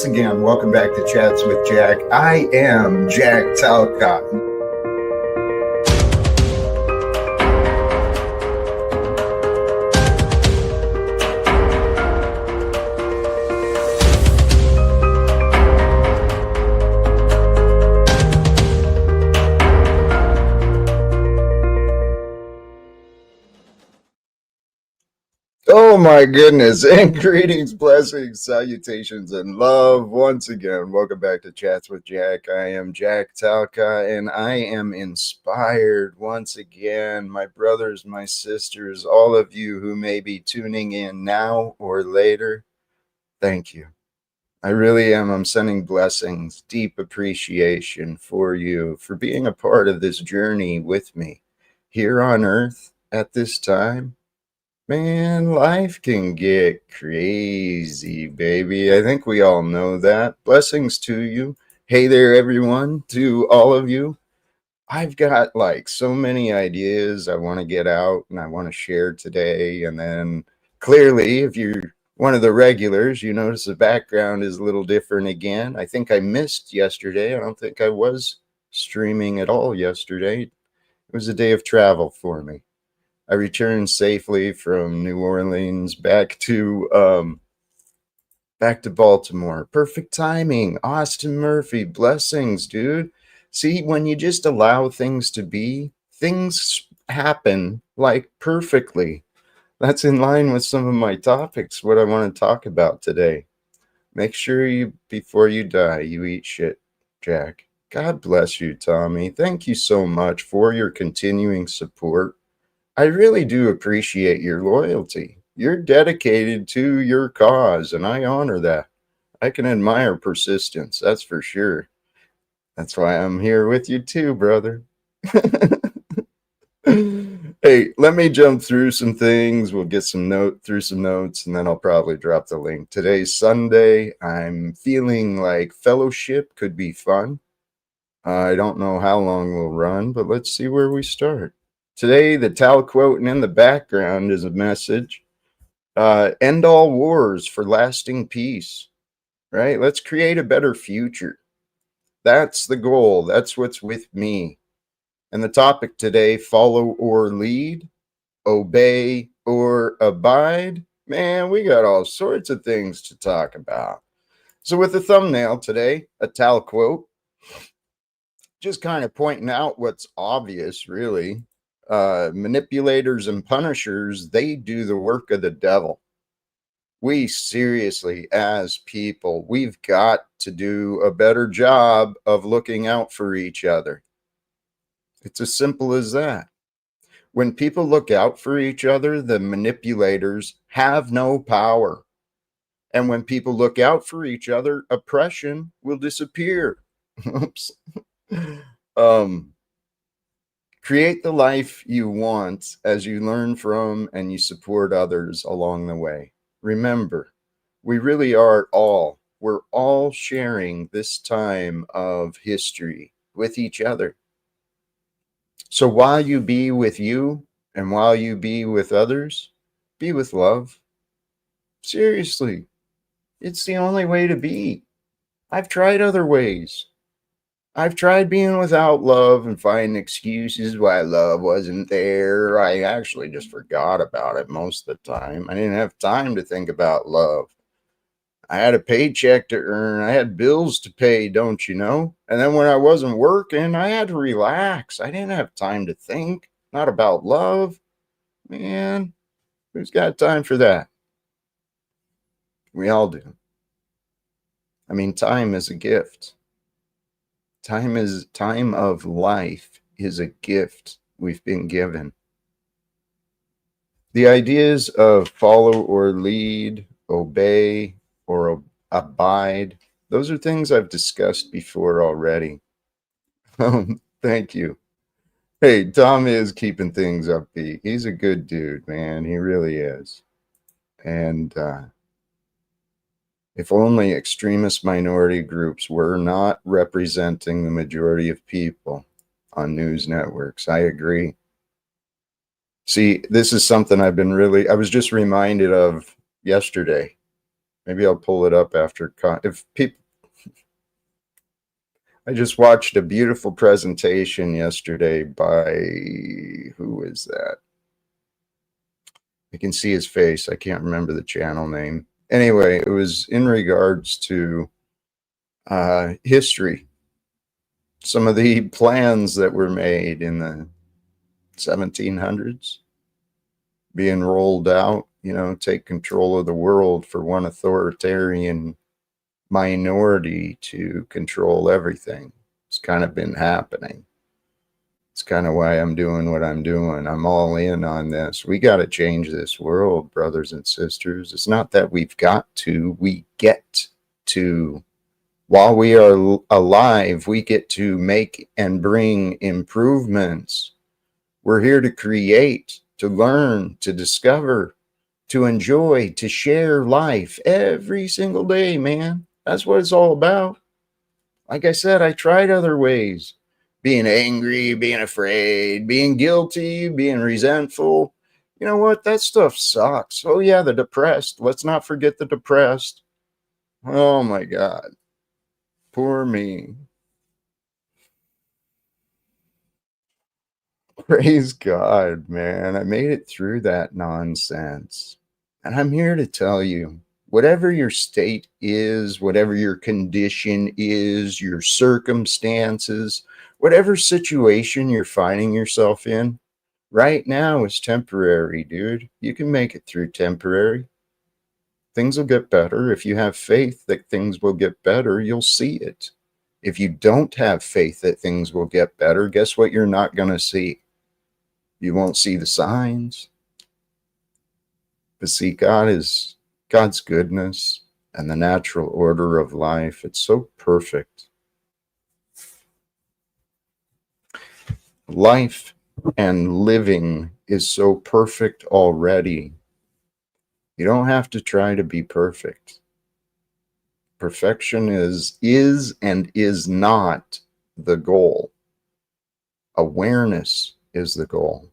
once again, welcome back to Chats with Jack. I am Jack Talcott. Oh my goodness, and greetings, blessings, salutations, and love. Once again, welcome back to Chats with Jack. I am Jack Talcott, and I am inspired once again. My brothers, my sisters, all of you who may be tuning in now or later, thank you. I really am. I'm sending blessings, deep appreciation for you, for being a part of this journey with me here on earth at this time. Man, life can get crazy, baby. I think we all know that. Blessings to you. Hey there, everyone, to all of you. I've got like so many ideas I want to get out and I want to share today. And then clearly, if you're one of the regulars, you notice the background is a little different again. I think I missed yesterday. I don't think I was streaming at all yesterday. It was a day of travel for me. I returned safely from New Orleans back to Baltimore. Perfect timing. Austin Murphy, blessings, dude. See, when you just allow things to be, things happen like perfectly. That's in line with some of my topics, what I want to talk about today. Make sure before you die, you eat shit, Jack. God bless you, Tommy. Thank you so much for your continuing support. I really do appreciate your loyalty. You're dedicated to your cause, and I honor that. I can admire persistence, that's for sure. That's why I'm here with you too, brother. Hey, let me jump through some things. We'll get through some notes, and then I'll probably drop the link. Today's Sunday. I'm feeling like fellowship could be fun. I don't know how long we'll run, but let's see where we start. Today, the Tal quote, and in the background is a message. End all wars for lasting peace, right? Let's create a better future. That's the goal. That's what's with me. And the topic today, follow or lead, obey or abide. Man, we got all sorts of things to talk about. So with the thumbnail today, a Tal quote, just kind of pointing out what's obvious, really. Manipulators and punishers, they do the work of the devil. We seriously, as people, we've got to do a better job of looking out for each other. It's as simple as that. When people look out for each other, the manipulators have no power. And when people look out for each other, oppression will disappear. Oops. Create the life you want as you learn from and you support others along the way. Remember, we're all sharing this time of history with each other. So while you be with you and while you be with others, be with love. Seriously, it's the only way to be. I've tried other ways. I've tried being without love and finding excuses why love wasn't there. I actually just forgot about it most of the time. I didn't have time to think about love. I had a paycheck to earn. I had bills to pay, don't you know? And then when I wasn't working, I had to relax. I didn't have time to think, not about love. Man, who's got time for that? We all do. I mean, time is a gift. Time of life is a gift we've been given. The ideas of follow or lead, obey or abide, those are things I've discussed before already. Thank you. Hey, Tom is keeping things upbeat. He's a good dude, man. He really is. And if only extremist minority groups were not representing the majority of people on news networks. I agree. See, this is something I was just reminded of yesterday. Maybe I'll pull it up after. If people, I just watched a beautiful presentation yesterday by, who is that? I can see his face. I can't remember the channel name. Anyway, it was in regards to history. Some of the plans that were made in the 1700s being rolled out, take control of the world for one authoritarian minority to control everything. It's kind of been happening. It's kind of why I'm doing what I'm doing. I'm all in on this. We got to change this world, brothers and sisters. It's not that we've got to, we get to. While we are alive, we get to make and bring improvements. We're here to create, to learn, to discover, to enjoy, to share life every single day, man. That's what it's all about. Like I said, I tried other ways. Being angry, being afraid, being guilty, being resentful. You know what? That stuff sucks. Oh, yeah, the depressed. Let's not forget the depressed. Oh, my God. Poor me. Praise God, man. I made it through that nonsense. And I'm here to tell you, whatever your state is, whatever your condition is, your circumstances, whatever situation you're finding yourself in, right now is temporary, dude. You can make it through temporary. Things will get better. If you have faith that things will get better, you'll see it. If you don't have faith that things will get better, guess what you're not going to see? You won't see the signs. But see, God's goodness and the natural order of life. It's so perfect. Life and living is so perfect already. You don't have to try to be perfect. Perfection is and is not the goal. Awareness is the goal.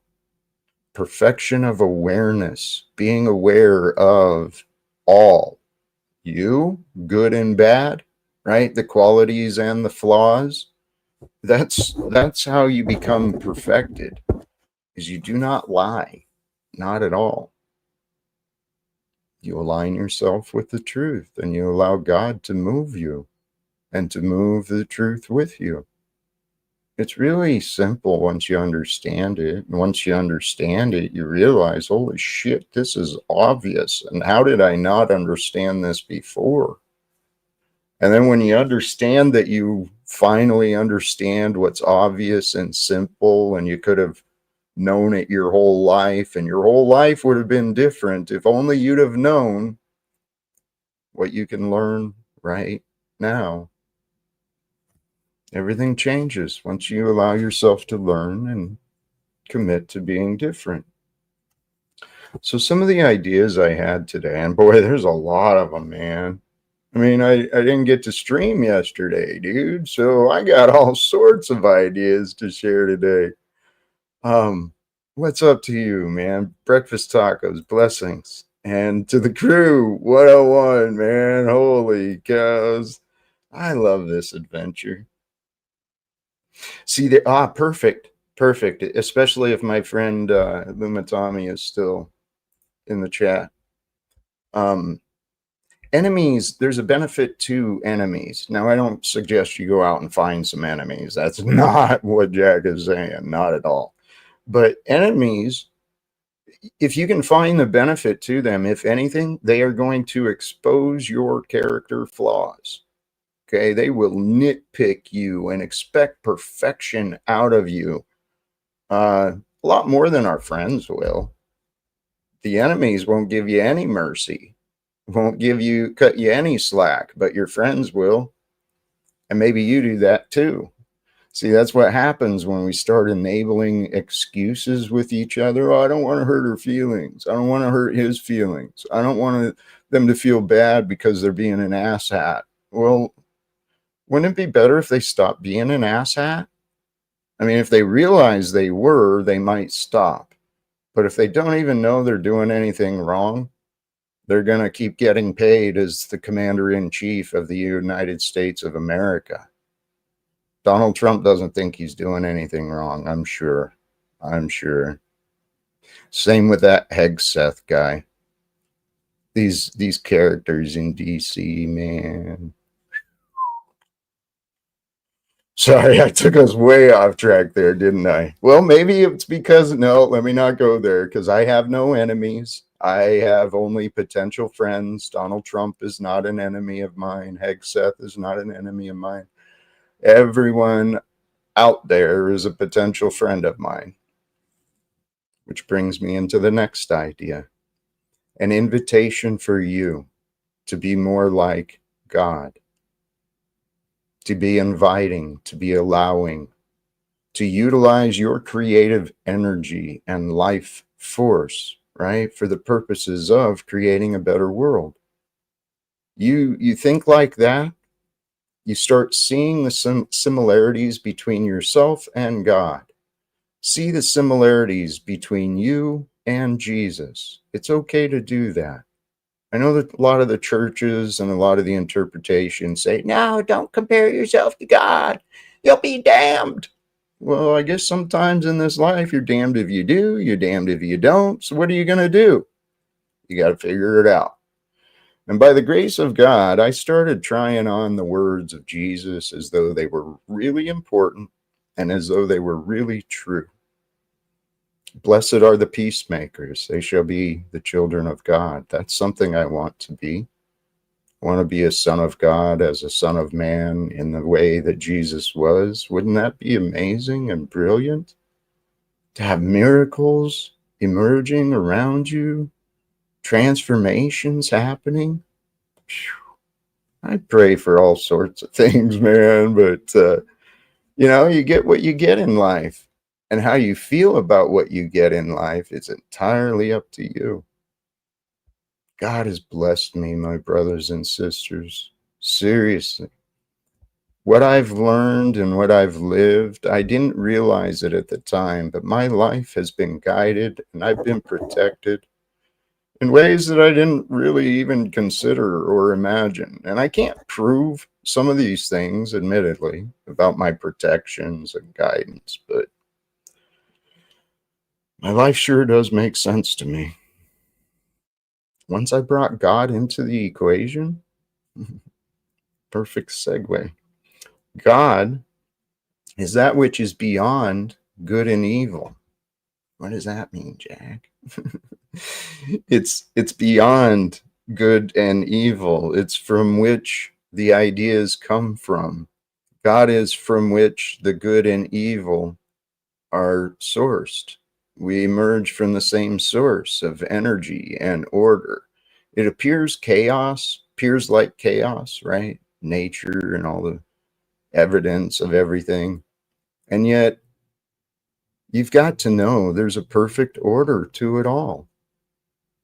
Perfection of awareness, being aware of all, you, good and bad, right? The qualities and the flaws. That's how you become perfected, is you do not lie, not at all. You align yourself with the truth and you allow God to move you and to move the truth with you. It's really simple once you understand it. And once you understand it, you realize, holy shit, this is obvious. And how did I not understand this before? And then when you understand that you finally understand what's obvious and simple, and you could have known it your whole life, and your whole life would have been different if only you'd have known what you can learn right now. Everything changes once you allow yourself to learn and commit to being different. So some of the ideas I had today, and boy, there's a lot of them, man. I mean, I didn't get to stream yesterday, dude. So I got all sorts of ideas to share today. What's up to you, man? Breakfast tacos, blessings. And to the crew, 101, man. Holy cows. I love this adventure. See, perfect. Perfect. Especially if my friend Lumatami is still in the chat. Enemies, there's a benefit to enemies. Now, I don't suggest you go out and find some enemies. That's not what Jack is saying, not at all. But enemies, if you can find the benefit to them, if anything, they are going to expose your character flaws. Okay, they will nitpick you and expect perfection out of you. A lot more than our friends will. The enemies won't give you any mercy, won't cut you any slack, but your friends will. And maybe you do that too. See, that's what happens when we start enabling excuses with each other. Oh, I don't want to hurt her feelings. I don't want to hurt his feelings. I don't want them to feel bad because they're being an asshat. Well, wouldn't it be better if they stopped being an asshat? I mean, if they realize they were, they might stop. But if they don't even know they're doing anything wrong, They're going to keep getting paid as the commander-in-chief of the United States of America. Donald Trump doesn't think he's doing anything wrong, I'm sure. I'm sure. Same with that Hegseth guy. These characters in DC, man. Sorry, I took us way off track there, didn't I? Well, maybe it's because, no, let me not go there, because I have no enemies. I have only potential friends. Donald Trump is not an enemy of mine. Hegseth is not an enemy of mine. Everyone out there is a potential friend of mine. Which brings me into the next idea. An invitation for you to be more like God. To be inviting, to be allowing, to utilize your creative energy and life force, right, for the purposes of creating a better world. You think like that, you start seeing the similarities between yourself and God. See the similarities between you and Jesus. It's okay to do that. I know that a lot of the churches and a lot of the interpretations say, no, don't compare yourself to God. You'll be damned. Well, I guess sometimes in this life, you're damned if you do, you're damned if you don't. So what are you going to do? You got to figure it out. And by the grace of God, I started trying on the words of Jesus as though they were really important and as though they were really true. Blessed are the peacemakers. They shall be the children of God. That's something I want to be. I want to be a son of God as a son of man in the way that Jesus was. Wouldn't that be amazing and brilliant? To have miracles emerging around you, transformations happening. I pray for all sorts of things, man, but you get what you get in life, and how you feel about what you get in life is entirely up to you. God has blessed me, my brothers and sisters. Seriously. What I've learned and what I've lived, I didn't realize it at the time, but my life has been guided and I've been protected in ways that I didn't really even consider or imagine. And I can't prove some of these things, admittedly, about my protections and guidance, but my life sure does make sense to me. Once I brought God into the equation, perfect segue. God is that which is beyond good and evil. What does that mean, Jack? It's beyond good and evil. It's from which the ideas come from. God is from which the good and evil are sourced. We emerge from the same source of energy and order. It appears like chaos, right? Nature and all the evidence of everything. And yet, you've got to know there's a perfect order to it all.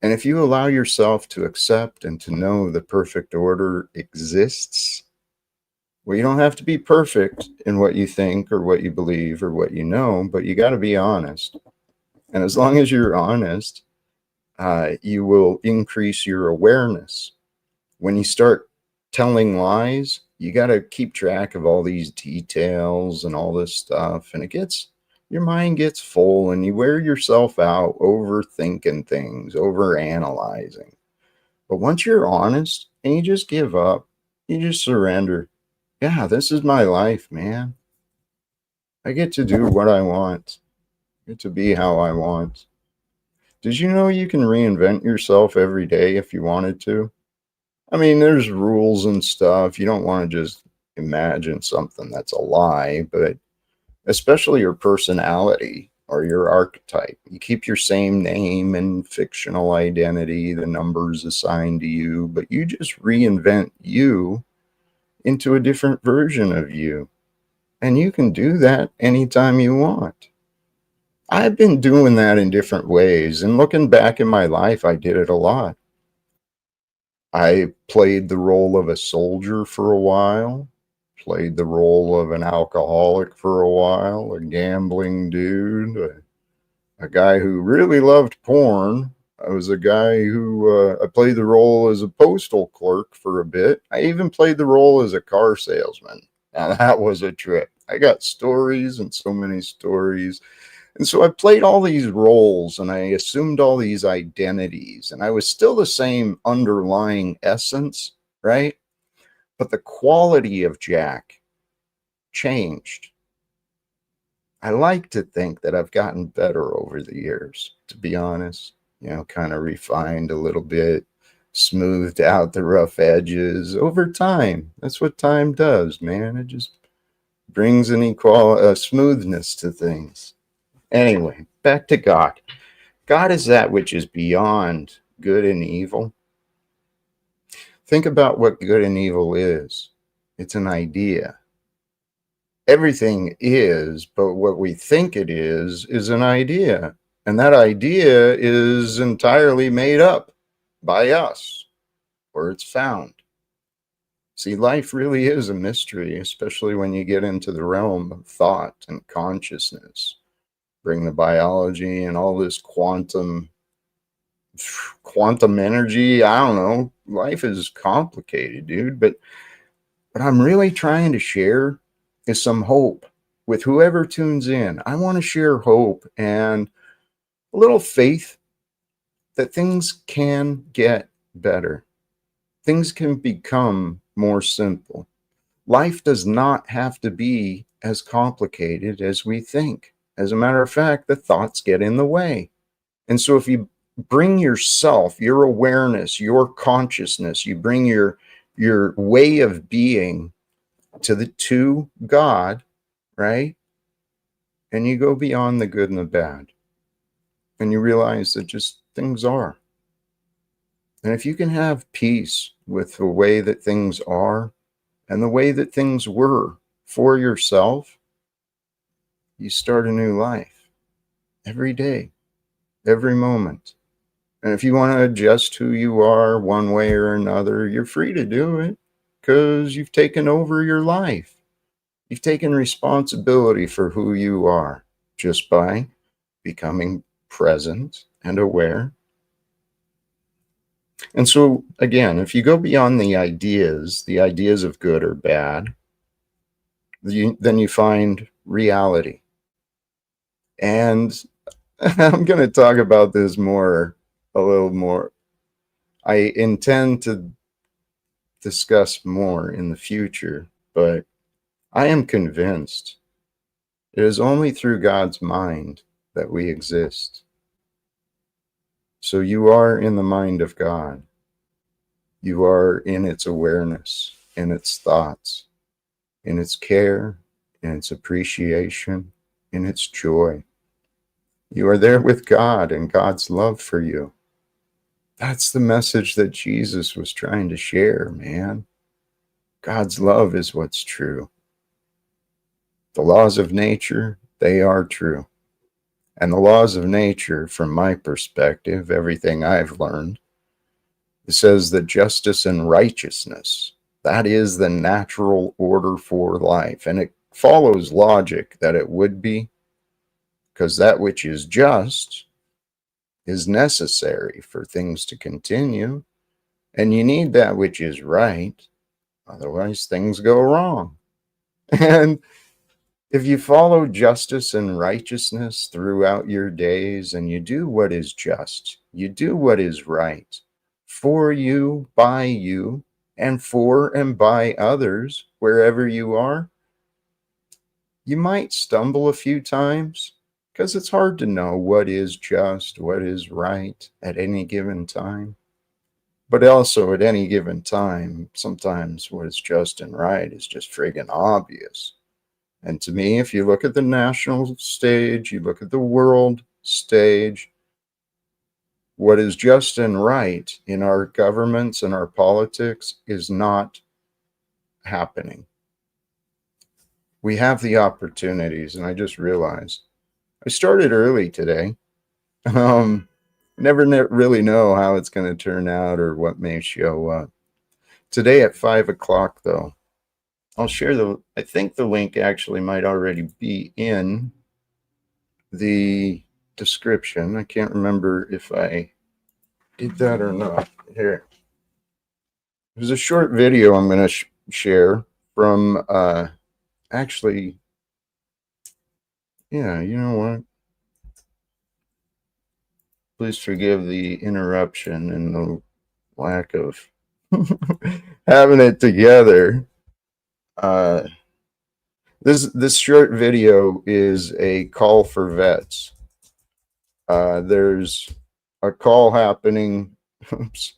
And if you allow yourself to accept and to know the perfect order exists, well, you don't have to be perfect in what you think or what you believe or what you know, but you got to be honest. And as long as you're honest, you will increase your awareness. When you start telling lies, you got to keep track of all these details and all this stuff. And your mind gets full and you wear yourself out overthinking things, overanalyzing. But once you're honest and you just give up, you just surrender. Yeah, this is my life, man. I get to do what I want. I get to be how I want. Did you know you can reinvent yourself every day if you wanted to? I mean, there's rules and stuff. You don't want to just imagine something that's a lie, but especially your personality or your archetype. You keep your same name and fictional identity, the numbers assigned to you, but you just reinvent you into a different version of you. And you can do that anytime you want. I've been doing that in different ways, and looking back in my life, I did it a lot. I played the role of a soldier for a while, played the role of an alcoholic for a while, a gambling dude, a guy who really loved porn, I was a guy who I played the role as a postal clerk for a bit. I even played the role as a car salesman. Now that was a trip. I got stories and so many stories. And so I played all these roles and I assumed all these identities, and I was still the same underlying essence, right? But the quality of Jack changed. I like to think that I've gotten better over the years, to be honest. Kind of refined a little bit, smoothed out the rough edges over time. That's what time does, man. It just brings an smoothness to things. Anyway, back to God. God is that which is beyond good and evil. Think about what good and evil is. It's an idea. Everything is, but what we think it is an idea. And that idea is entirely made up by us, where it's found. See, life really is a mystery, especially when you get into the realm of thought and consciousness. Bring the biology and all this quantum energy. I don't know. Life is complicated, dude. But what I'm really trying to share is some hope with whoever tunes in. I want to share hope and a little faith that things can get better. Things can become more simple. Life does not have to be as complicated as we think. As a matter of fact, the thoughts get in the way. And so if you bring yourself, your awareness, your consciousness, you bring your way of being to God, right? And you go beyond the good and the bad. And you realize that just things are. And if you can have peace with the way that things are and the way that things were for yourself, you start a new life every day, every moment. And if you want to adjust who you are one way or another, you're free to do it because you've taken over your life. You've taken responsibility for who you are just by becoming present and aware. And so, again, if you go beyond the ideas of good or bad, then you find reality. And I'm going to talk about this a little more. I intend to discuss more in the future, but I am convinced it is only through God's mind that we exist. So you are in the mind of God. You are in its awareness, in its thoughts, in its care, in its appreciation, in its joy. You are there with God and God's love for you. That's the message that Jesus was trying to share, man. God's love is what's true. The laws of nature, they are true. And the laws of nature, from my perspective, everything I've learned, it says that justice and righteousness, that is the natural order for life. And it follows logic that it would be, because that which is just is necessary for things to continue. And you need that which is right, otherwise things go wrong. And if you follow justice and righteousness throughout your days and you do what is just, you do what is right for you, by you, and for and by others, wherever you are, you might stumble a few times because it's hard to know what is just, what is right at any given time. But also at any given time, sometimes what is just and right is just friggin' obvious. And to me, if you look at the national stage, you look at the world stage, what is just and right in our governments and our politics is not happening. We have the opportunities, and I just realized I started early today. Never really know how it's going to turn out or what may show up. Today at 5 o'clock, though, I'll share I think the link actually might already be in the description. I can't remember if I eat that or not. Here. There's a short video I'm going to share from, actually, yeah, you know what? Please forgive the interruption and the lack of having it together. Uh, this short video is a call for vets. There's a call happening. Oops,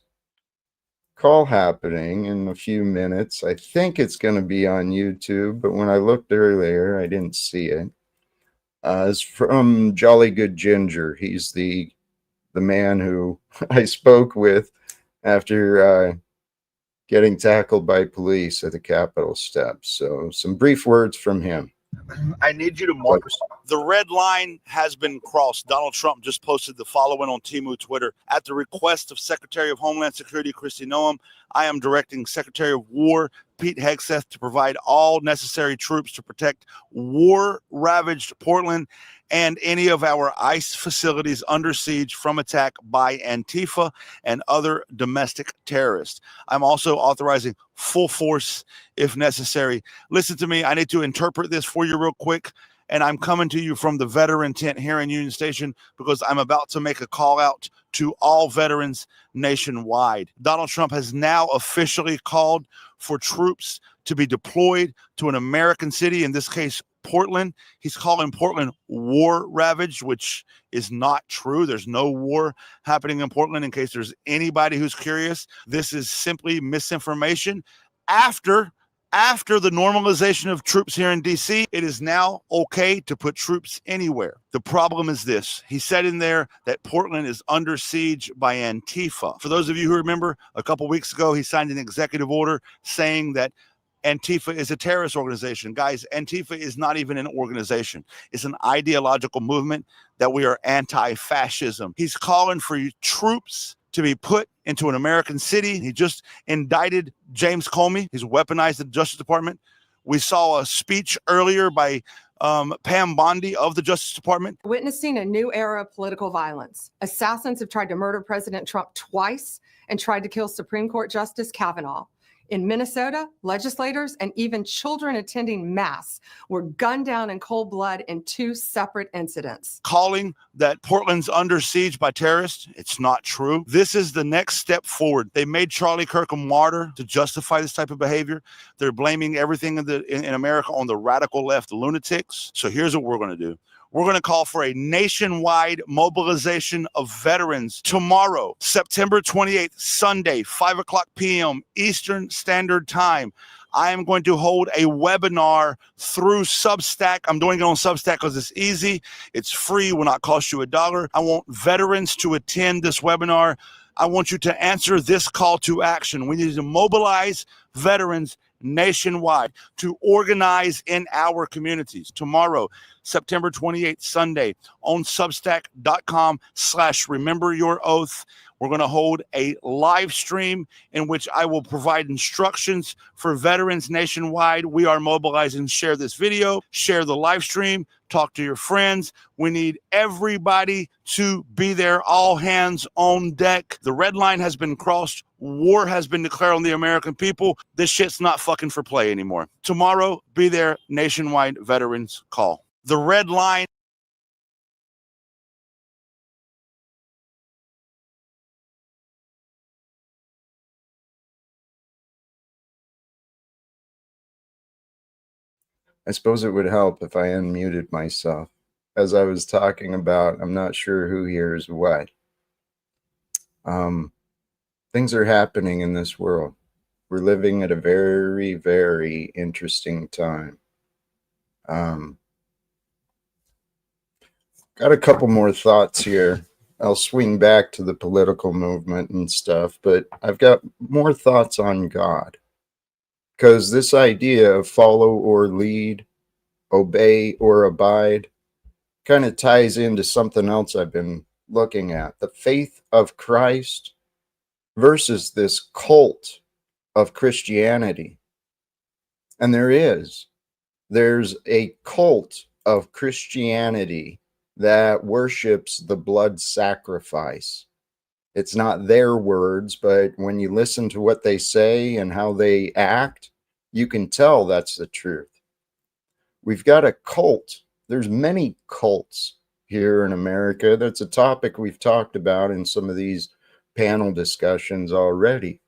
call happening in a few minutes. I think it's going to be on YouTube, but when I looked earlier, I didn't see it. It's from Jolly Good Ginger. He's the man who I spoke with after getting tackled by police at the Capitol steps. So some brief words from him. I need you to mark. The red line has been crossed. Donald Trump just posted the following on Temu Twitter. At the request of Secretary of Homeland Security Kristi Noem, I am directing Secretary of War Pete Hegseth to provide all necessary troops to protect war-ravaged Portland and any of our ICE facilities under siege from attack by Antifa and other domestic terrorists. I'm also authorizing full force if necessary. Listen to me. I need to interpret this for you real quick. And I'm coming to you from the veteran tent here in Union Station because I'm about to make a call out to all veterans nationwide. Donald Trump has now officially called for troops to be deployed to an American city, in this case, Portland. He's calling Portland war ravaged, which is not true. There's no war happening in Portland, in case there's anybody who's curious. This is simply misinformation. After the normalization of troops here in D.C., it is now okay to put troops anywhere. The problem is this. He said in there that Portland is under siege by Antifa. For those of you who remember, a couple weeks ago, he signed an executive order saying that Antifa is a terrorist organization. Guys, Antifa is not even an organization. It's an ideological movement that we are anti-fascism. He's calling for troops to be put into an American city. He just indicted James Comey. He's weaponized the Justice Department. We saw a speech earlier by Pam Bondi of the Justice Department. Witnessing a new era of political violence. Assassins have tried to murder President Trump twice and tried to kill Supreme Court Justice Kavanaugh. In Minnesota, legislators and even children attending Mass were gunned down in cold blood in 2 separate incidents. Calling that Portland's under siege by terrorists, it's not true. This is the next step forward. They made Charlie Kirk a martyr to justify this type of behavior. They're blaming everything in America on the radical left lunatics. So here's what we're going to do. We're going to call for a nationwide mobilization of veterans tomorrow, September 28th, Sunday, 5:00 p.m. Eastern Standard Time. I am going to hold a webinar through Substack. I'm doing it on Substack because it's easy. It's free, will not cost you $1. I want veterans to attend this webinar. I want you to answer this call to action. We need to mobilize veterans nationwide to organize in our communities. Tomorrow, September 28th, Sunday, on substack.com/rememberyouroath. We're going to hold a live stream in which I will provide instructions for veterans nationwide. We are mobilizing. Share this video, share the live stream, talk to your friends. We need everybody to be there, all hands on deck. The red line has been crossed. War has been declared on the American people. This shit's not fucking for play anymore. Tomorrow, be there, nationwide veterans call. The red line. I suppose it would help if I unmuted myself. As I was talking about, I'm not sure who hears what. Things are happening in this world. We're living at a very, very interesting time. Got a couple more thoughts here. I'll swing back to the political movement and stuff, but I've got more thoughts on God. Because this idea of follow or lead, obey or abide, kind of ties into something else I've been looking at. The faith of Christ versus this cult of Christianity. And there's a cult of Christianity that worships the blood sacrifice. It's not their words, but when you listen to what they say and how they act, you can tell that's the truth. We've got a cult. There's many cults here in America. That's a topic we've talked about in some of these panel discussions already.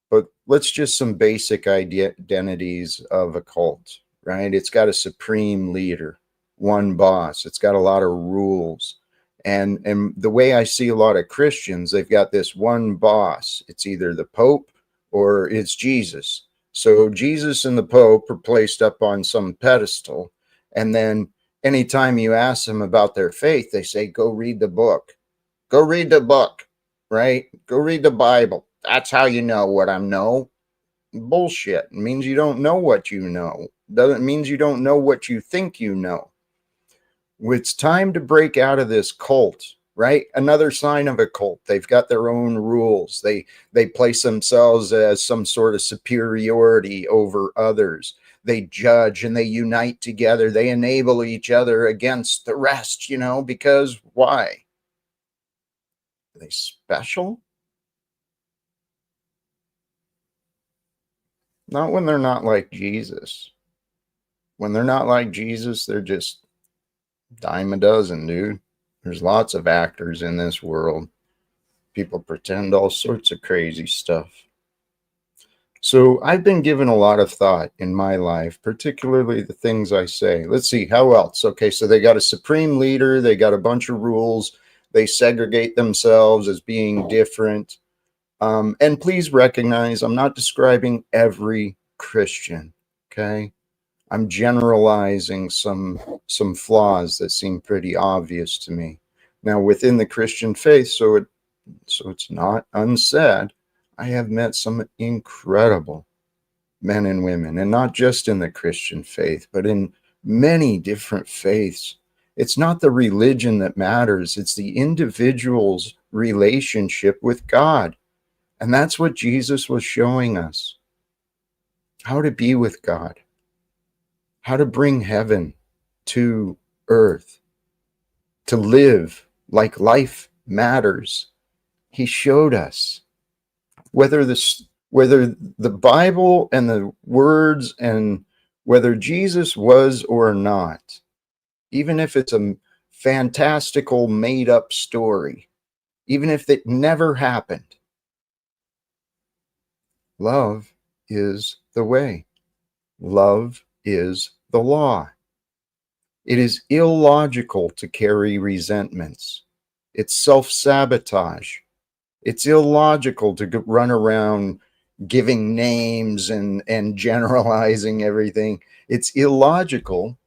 But let's just some basic identities of a cult, right? It's got a supreme leader, one boss. It's got a lot of rules. And the way I see a lot of Christians, they've got this one boss. It's either the Pope or it's Jesus. So Jesus and the Pope are placed up on some pedestal. And then anytime you ask them about their faith, they say, go read the book. Go read the book, right? Go read the Bible. That's how you know what I know. Bullshit. It means you don't know what you know. Doesn't means you don't know what you think you know. It's time to break out of this cult, right? Another sign of a cult. They've got their own rules. They place themselves as some sort of superiority over others. They judge and they unite together. They enable each other against the rest, because why? Are they special? Not when they're not like Jesus. When they're not like Jesus, they're just dime a dozen, dude. There's lots of actors in this world. People pretend all sorts of crazy stuff. So I've been given a lot of thought in my life, particularly the things I say. Let's see, how else? Okay, so they got a supreme leader. They got a bunch of rules. They segregate themselves as being different. And please recognize, I'm not describing every Christian, okay? I'm generalizing some flaws that seem pretty obvious to me. Now, within the Christian faith, so it's not unsaid, I have met some incredible men and women, and not just in the Christian faith, but in many different faiths. It's not the religion that matters, it's the individual's relationship with God. And that's what Jesus was showing us. How to be with God. How to bring heaven to earth. To live like life matters. He showed us. Whether the Bible and the words and whether Jesus was or not, even if it's a fantastical made up story, even if it never happened, love is the way. Love is the law. It is illogical to carry resentments. It's self-sabotage. It's illogical to run around giving names and generalizing everything. It's illogical.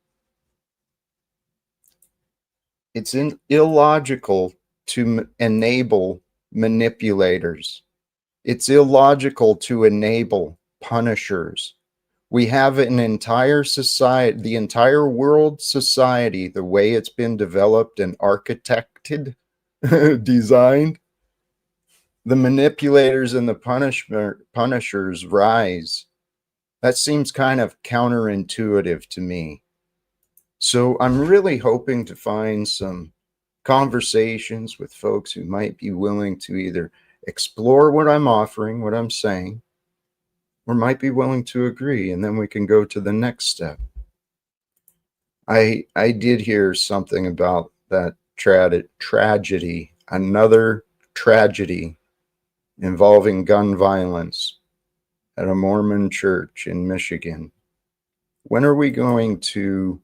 It's illogical to enable manipulators. It's illogical to enable punishers. We have an entire society, the entire world society, the way it's been developed and architected, designed. The manipulators and the punishers rise. That seems kind of counterintuitive to me. So I'm really hoping to find some conversations with folks who might be willing to either explore what I'm offering, what I'm saying, or might be willing to agree, and then we can go to the next step. I did hear something about that tragedy, another tragedy involving gun violence at a Mormon church in Michigan. When are we going to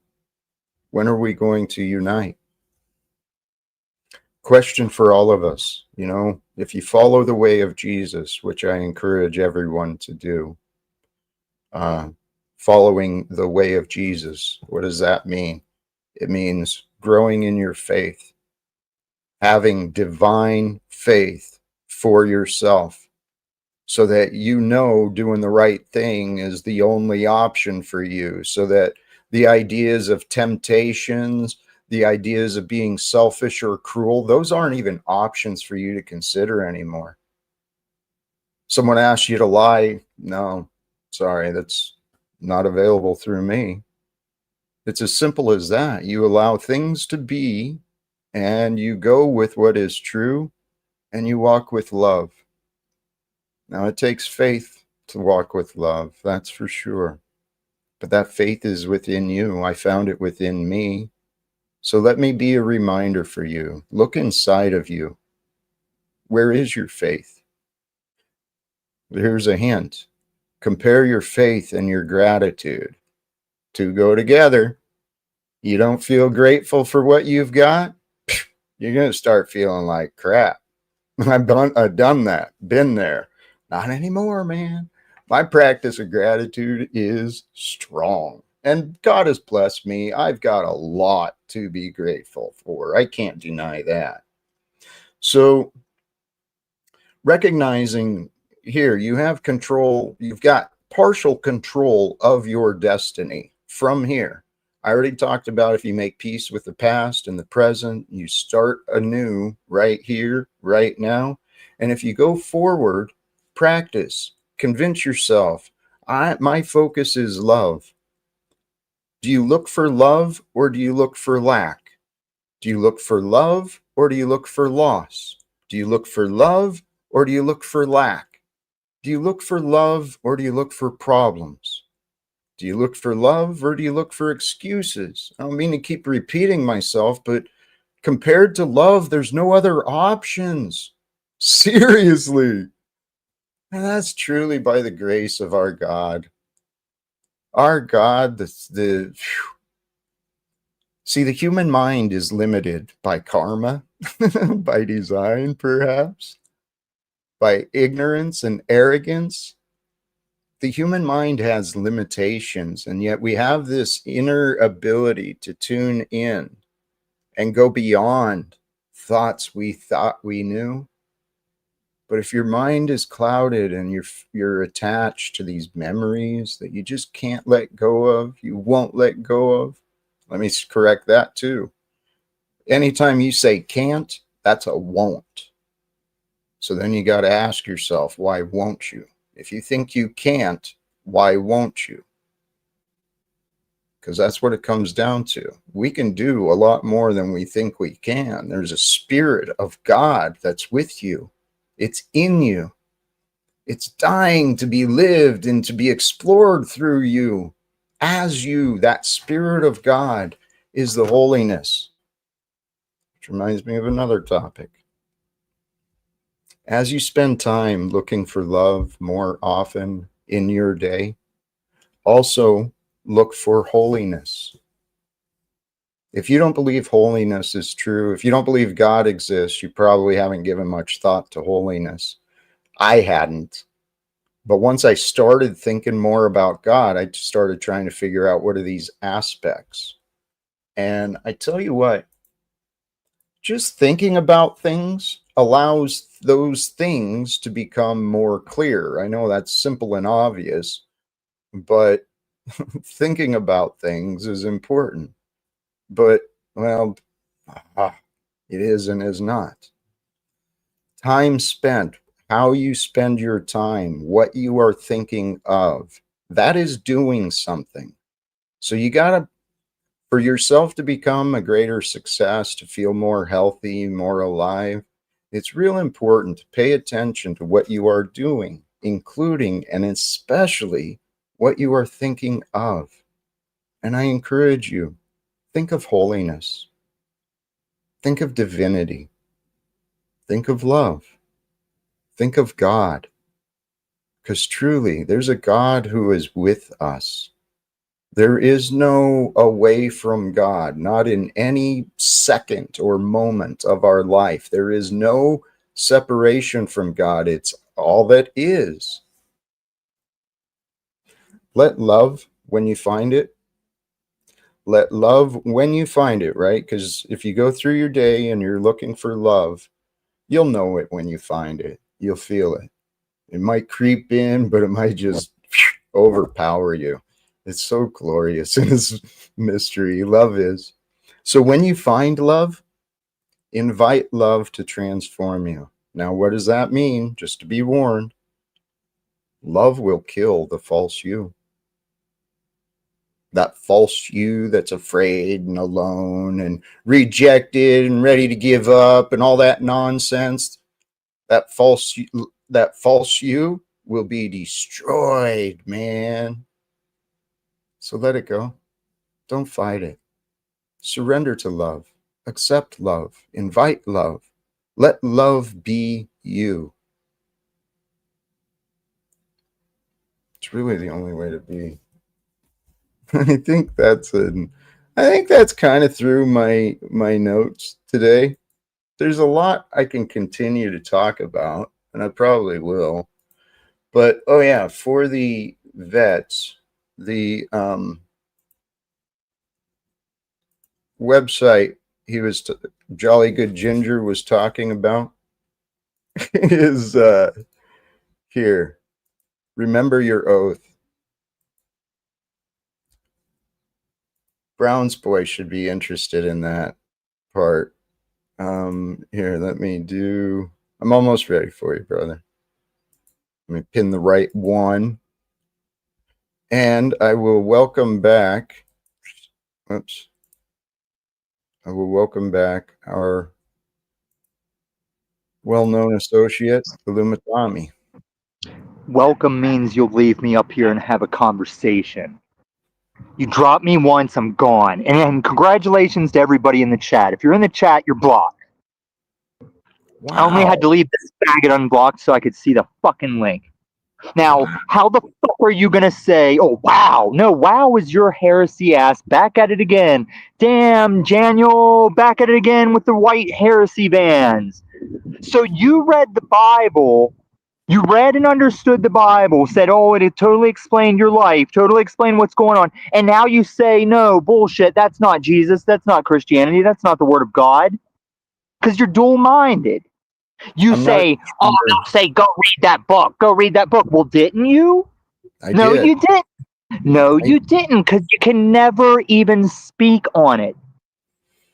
unite? Question for all of us, if you follow the way of Jesus, which I encourage everyone to do, following the way of Jesus, what does that mean? It means growing in your faith, having divine faith for yourself, so that doing the right thing is the only option for you, so that the ideas of temptations, the ideas of being selfish or cruel, those aren't even options for you to consider anymore. Someone asks you to lie, no, sorry, that's not available through me. It's as simple as that. You allow things to be and you go with what is true and you walk with love. Now, it takes faith to walk with love, that's for sure. But that faith is within you. I found it within me. So let me be a reminder for you. Look inside of you. Where is your faith? Here's a hint. Compare your faith and your gratitude. Two go together. You don't feel grateful for what you've got, you're going to start feeling like crap. I've done that, been there. Not anymore, man. My practice of gratitude is strong. And God has blessed me. I've got a lot to be grateful for. I can't deny that. So, recognizing here, you have control, you've got partial control of your destiny from here. I already talked about if you make peace with the past and the present, you start anew right here, right now. And if you go forward, practice, convince yourself, my focus is love. Do you look for love or do you look for lack? Do you look for love or do you look for loss? Do you look for love or do you look for lack? Do you look for love or do you look for problems? Do you look for love or do you look for excuses? I don't mean to keep repeating myself, but compared to love, there's no other options. Seriously. And that's truly by the grace of our God. Our God, see, the human mind is limited by karma, by design, perhaps, by ignorance and arrogance. The human mind has limitations, and yet we have this inner ability to tune in and go beyond thoughts we thought we knew. But if your mind is clouded and you're attached to these memories that you just can't let go of, you won't let go of. Let me correct that too. Anytime you say can't, that's a won't. So then you got to ask yourself, why won't you? If you think you can't, why won't you? Because that's what it comes down to. We can do a lot more than we think we can. There's a spirit of God that's with you. It's in you. It's dying to be lived and to be explored through you. As you, that spirit of God is the holiness. Which reminds me of another topic. As you spend time looking for love more often in your day, also look for holiness. If you don't believe holiness is true, if you don't believe God exists, you probably haven't given much thought to holiness. I hadn't. But once I started thinking more about God, I started trying to figure out what are these aspects. And I tell you what, just thinking about things allows those things to become more clear. I know that's simple and obvious, but thinking about things is important. But, well, it is and is not. Time spent, how you spend your time, what you are thinking of, that is doing something. So you got to, for yourself to become a greater success, to feel more healthy, more alive, it's real important to pay attention to what you are doing, including and especially what you are thinking of. And I encourage you, think of holiness, think of divinity, think of love, think of God. Because truly, there's a God who is with us. There is no away from God, not in any second or moment of our life. There is no separation from God. It's all that is. Let love, when you find it, let love when you find it, right? Because if you go through your day and you're looking for love, you'll know it when you find it. You'll feel it. It might creep in, but it might just overpower you. It's so glorious in its mystery. Love is. So when you find love, invite love to transform you. Now, what does that mean? Just to be warned, love will kill the false you. That false you that's afraid and alone and rejected and ready to give up and all that nonsense. That false you will be destroyed, man. So let it go. Don't fight it. Surrender to love. Accept love. Invite love. Let love be you. It's really the only way to be. I think that's kind of through my notes today. There's a lot I can continue to talk about, and I probably will. But oh yeah, for the vets, the website Jolly Good Ginger was talking about is here. Remember your oath. Brown's boy should be interested in that part. Here, I'm almost ready for you, brother. Let me pin the right one. And I will welcome back. Oops. I will welcome back our well-known associate, Illumitami. Welcome means you'll leave me up here and have a conversation. You drop me once, I'm gone. And congratulations to everybody in the chat. If you're in the chat, you're blocked. Wow. I only had to leave this faggot unblocked so I could see the fucking link. Now, how the fuck are you gonna say, oh, wow? No, wow is your heresy ass back at it again. Damn, Daniel, back at it again with the white heresy bands. So you read the Bible. You read and understood the Bible, said, oh, it totally explained your life, totally explained what's going on. And now you say, no, bullshit, that's not Jesus, that's not Christianity, that's not the Word of God. Because you're dual-minded. You say, oh, no, say, go read that book, go read that book. Well, didn't you? No, you didn't. No, you didn't, because you can never even speak on it.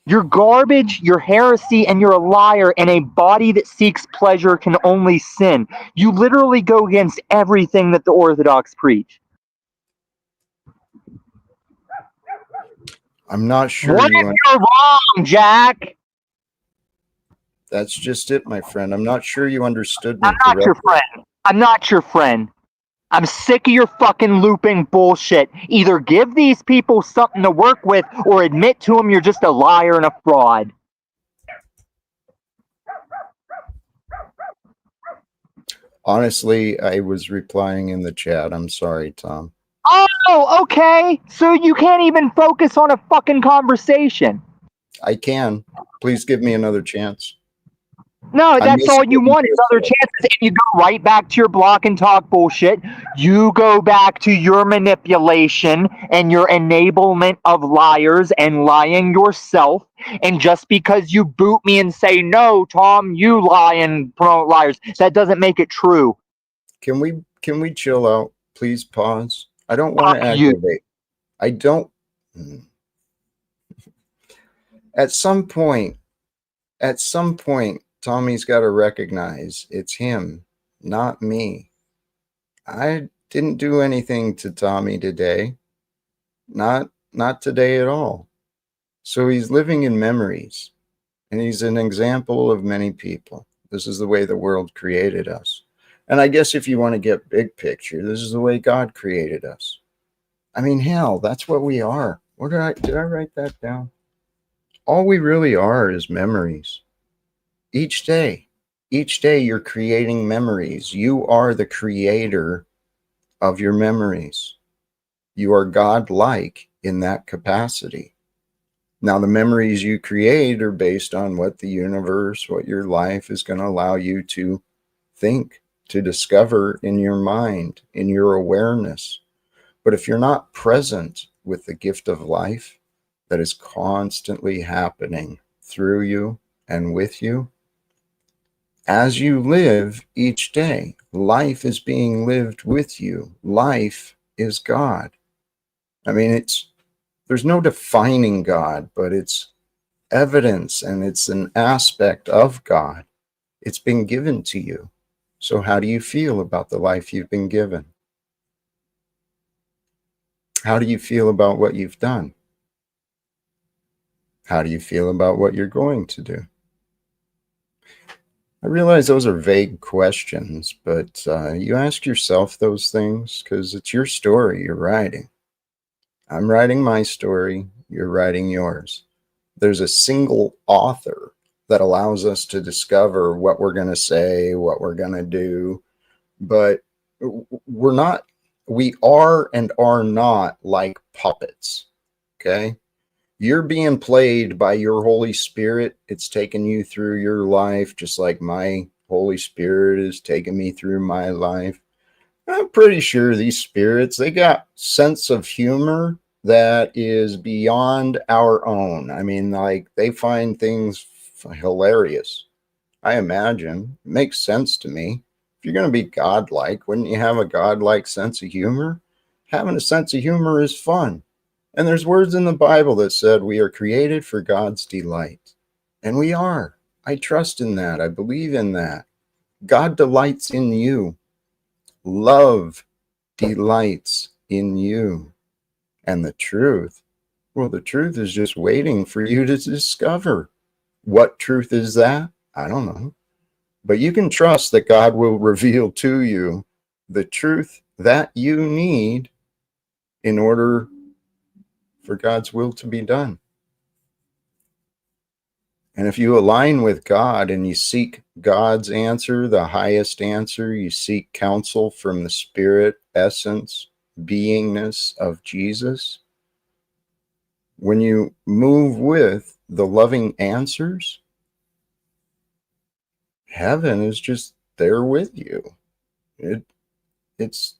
You're garbage, you're heresy, and you're a liar, and a body that seeks pleasure can only sin. You literally go against everything that the Orthodox preach. I'm not sure. What if you're wrong, Jack? That's just it, my friend. I'm not sure you understood me. I'm not your friend. I'm not your friend. I'm sick of your fucking looping bullshit. Either give these people something to work with or admit to them you're just a liar and a fraud. Honestly, I was replying in the chat. I'm sorry, Tom. Oh, okay. So you can't even focus on a fucking conversation. I can. Please give me another chance. No, that's all you want is other chances, and you go right back to your block and talk bullshit. You go back to your manipulation and your enablement of liars and lying yourself. And just because you boot me and say, no, Tom, you lie and promote liars, that doesn't make it true. Can we chill out? Please pause. I don't want to aggravate. I don't. At some point, Tommy's got to recognize it's him, not me. I didn't do anything to Tommy today. Not today at all. So he's living in memories, and he's an example of many people. This is the way the world created us. And I guess if you want to get big picture, this is the way God created us. I mean, hell, that's what we are. Did I write that down? All we really are is memories. Each day you're creating memories. You are the creator of your memories. You are God-like in that capacity. Now, the memories you create are based on what the universe, what your life is going to allow you to think, to discover in your mind, in your awareness. But if you're not present with the gift of life that is constantly happening through you and with you, as you live each day, life is being lived with you. Life is God. I mean, there's no defining God, but it's evidence and it's an aspect of God. It's been given to you. So how do you feel about the life you've been given? How do you feel about what you've done? How do you feel about what you're going to do? I realize those are vague questions, but you ask yourself those things because it's your story you're writing. I'm writing my story, you're writing yours. There's a single author that allows us to discover what we're going to say, what we're going to do, but we're not, we are and are not like puppets, okay? You're being played by your Holy Spirit. It's taking you through your life, just like my Holy Spirit is taking me through my life. I'm pretty sure these spirits, they got sense of humor that is beyond our own. I mean, like, they find things hilarious. I imagine. It makes sense to me. If you're going to be godlike, wouldn't you have a godlike sense of humor? Having a sense of humor is fun. And there's words in the Bible that said we are created for God's delight. And we are. I trust in that. I believe in that. God delights in you. Love delights in you. And the truth, well, the truth is just waiting for you to discover. What truth is that? I don't know. But you can trust that God will reveal to you the truth that you need in order for God's will to be done. And if you align with God and you seek God's answer, the highest answer, you seek counsel from the spirit, essence, beingness of Jesus, when you move with the loving answers, heaven is just there with you. It's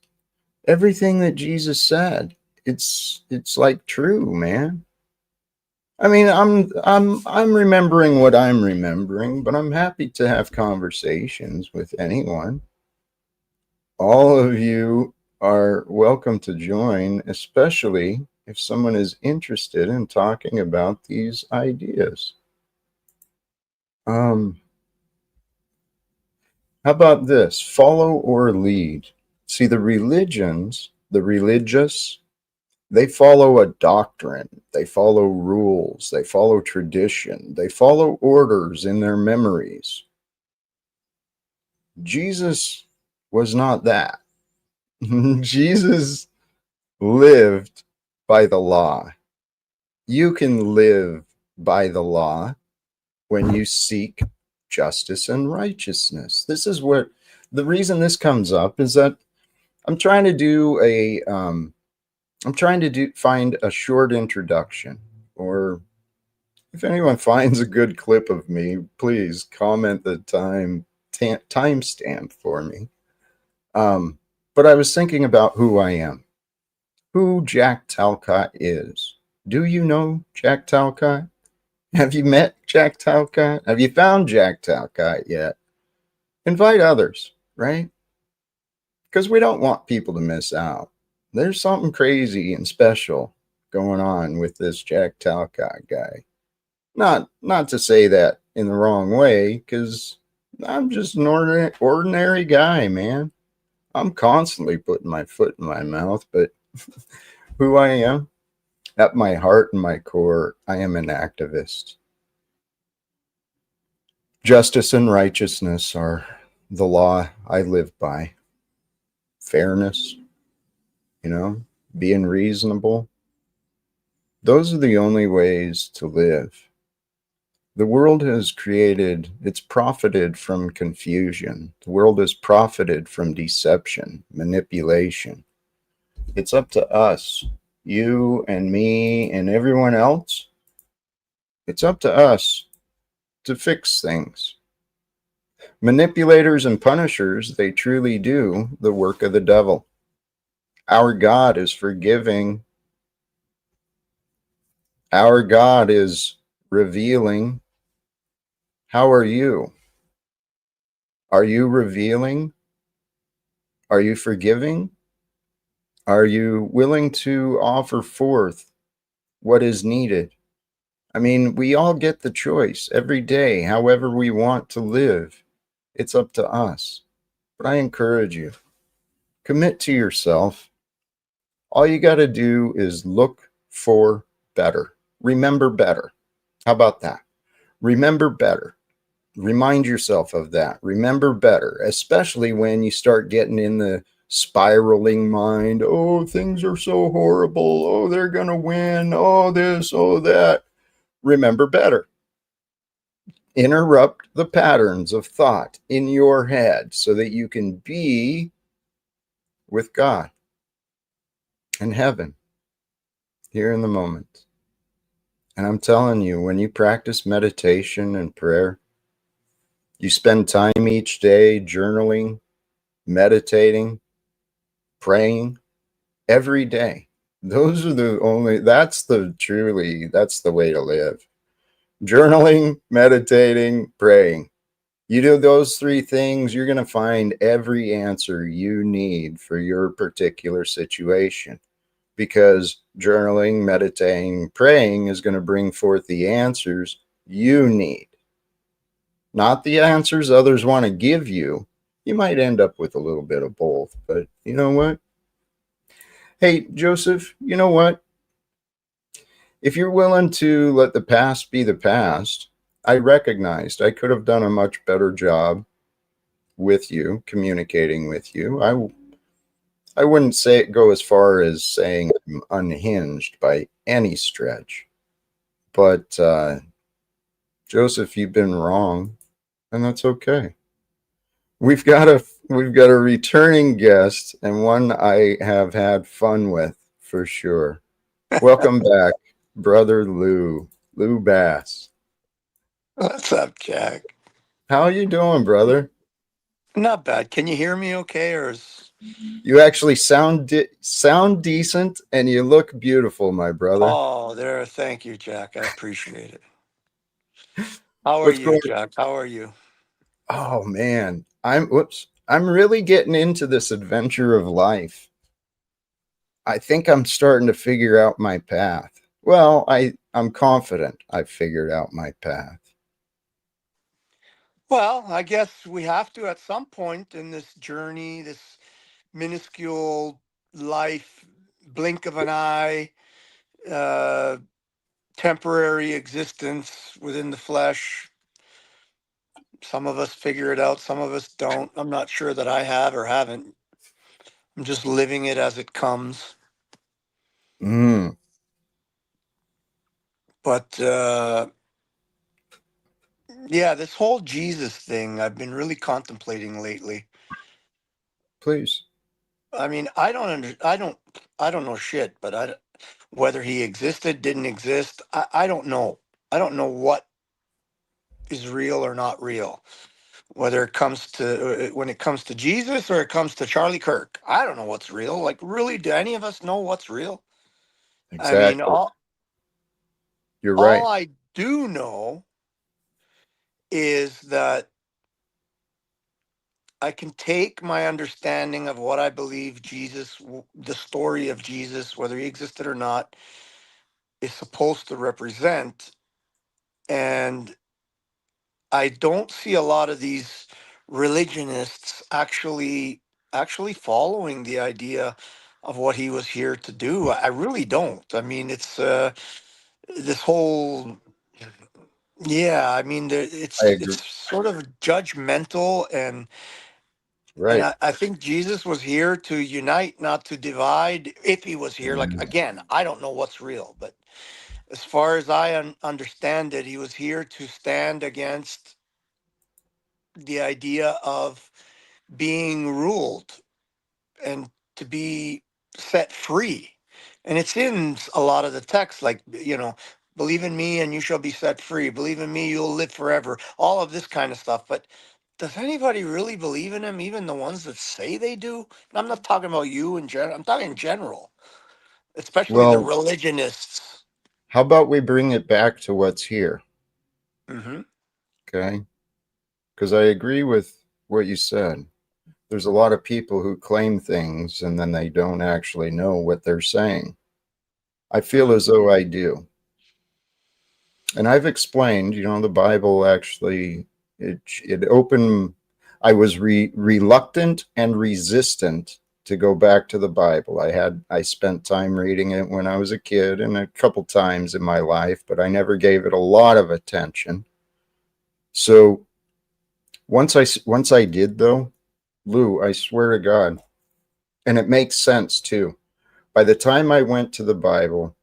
everything that Jesus said. It's like true, man. I mean, I'm remembering what I'm remembering, but I'm happy to have conversations with anyone. All of you are welcome to join, especially if someone is interested in talking about these ideas. How about this? Follow or lead. See, the religions, the religious, they follow a doctrine, they follow rules, they follow tradition, they follow orders in their memories. Jesus was not that. Jesus lived by the law. You can live by the law when you seek justice and righteousness. This is where the reason this comes up is that I'm trying to do find a short introduction, or if anyone finds a good clip of me, please comment the timestamp for me. But I was thinking about who I am, who Jack Talcott is. Do you know Jack Talcott? Have you met Jack Talcott? Have you found Jack Talcott yet? Invite others, right? Because we don't want people to miss out. There's something crazy and special going on with this Jack Talcott guy. Not to say that in the wrong way, because I'm just an ordinary guy, man. I'm constantly putting my foot in my mouth, but who I am, at my heart and my core, I am an activist. Justice and righteousness are the law I live by. Fairness, being reasonable. Those are the only ways to live. The world has it's profited from confusion. The world has profited from deception, manipulation. It's up to us, you and me and everyone else. It's up to us to fix things. Manipulators and punishers, they truly do the work of the devil. Our God is forgiving. Our God is revealing. How are you? Are you revealing? Are you forgiving? Are you willing to offer forth what is needed? I mean, we all get the choice every day, however we want to live. It's up to us. But I encourage you, commit to yourself. All you got to do is look for better. Remember better. How about that? Remember better. Remind yourself of that. Remember better, especially when you start getting in the spiraling mind. Oh, things are so horrible. Oh, they're going to win. Oh, this, oh, that. Remember better. Interrupt the patterns of thought in your head so that you can be with God and heaven here in the moment. And I'm telling you, when you practice meditation and prayer, you spend time each day journaling, meditating, praying every day. That's the way to live. Journaling, meditating, praying. You do those three things, you're going to find every answer you need for your particular situation. Because journaling, meditating, praying is going to bring forth the answers you need, not the answers others want to give you. You might end up with a little bit of both, but you know what? Hey, Joseph, you know what? If you're willing to let the past be the past, I recognized I could have done a much better job with you, communicating with you. I wouldn't say go as far as saying I'm unhinged by any stretch, but Joseph, you've been wrong, and that's okay. We've got a returning guest and one I have had fun with for sure. Welcome back, brother Lou Bass. What's up, Jack? How you doing, brother? Not bad. Can you hear me okay, or is... You actually sound decent and you look beautiful, my brother. Oh, there. Thank you, Jack. I appreciate it. How are What's you, going? Jack? How are you? Oh man, I'm really getting into this adventure of life. I think I'm starting to figure out my path. Well, I'm confident I've figured out my path. Well, I guess we have to at some point in this journey, this minuscule life, blink of an eye, uh, temporary existence within the flesh. Some of us figure it out, some of us don't. I'm not sure that I have or haven't. I'm just living it as it comes. Mm, But yeah, this whole Jesus thing I've been really contemplating lately. please. I mean, I don't know shit, but whether he existed, didn't exist, I don't know. I don't know what is real or not real. Whether it comes to when it comes to Jesus or it comes to Charlie Kirk, I don't know what's real. Like, really, do any of us know what's real? I mean, Exactly. You're all right. I do know is that I can take my understanding of what I believe Jesus, the story of Jesus, whether he existed or not, is supposed to represent. And I don't see a lot of these religionists actually following the idea of what he was here to do. I really don't. I mean, it's this whole, yeah. I mean, I it's agree. sort of judgmental, and Right. I think Jesus was here to unite, not to divide. If he was here, like, Mm. again, I don't know what's real, but as far as I understand it, he was here to stand against the idea of being ruled and to be set free. And it's in a lot of the text, like, believe in me and you shall be set free. Believe in me, you'll live forever. All of this kind of stuff. But does anybody really believe in him? Even the ones that say they do? And I'm not talking about you in general. I'm talking in general, especially the Well, religionists. how about we bring it back to what's here? Hmm. Okay. Because I agree with what you said. There's a lot of people who claim things and then they don't actually know what they're saying. I feel Hmm. as though I do. And I've explained, the Bible actually, it opened, I was reluctant and resistant to go back to the Bible. I spent time reading it when I was a kid and a couple times in my life, but I never gave it a lot of attention. So Once I did though, Lou, I swear to God, and it makes sense too. By the time I went to the Bible,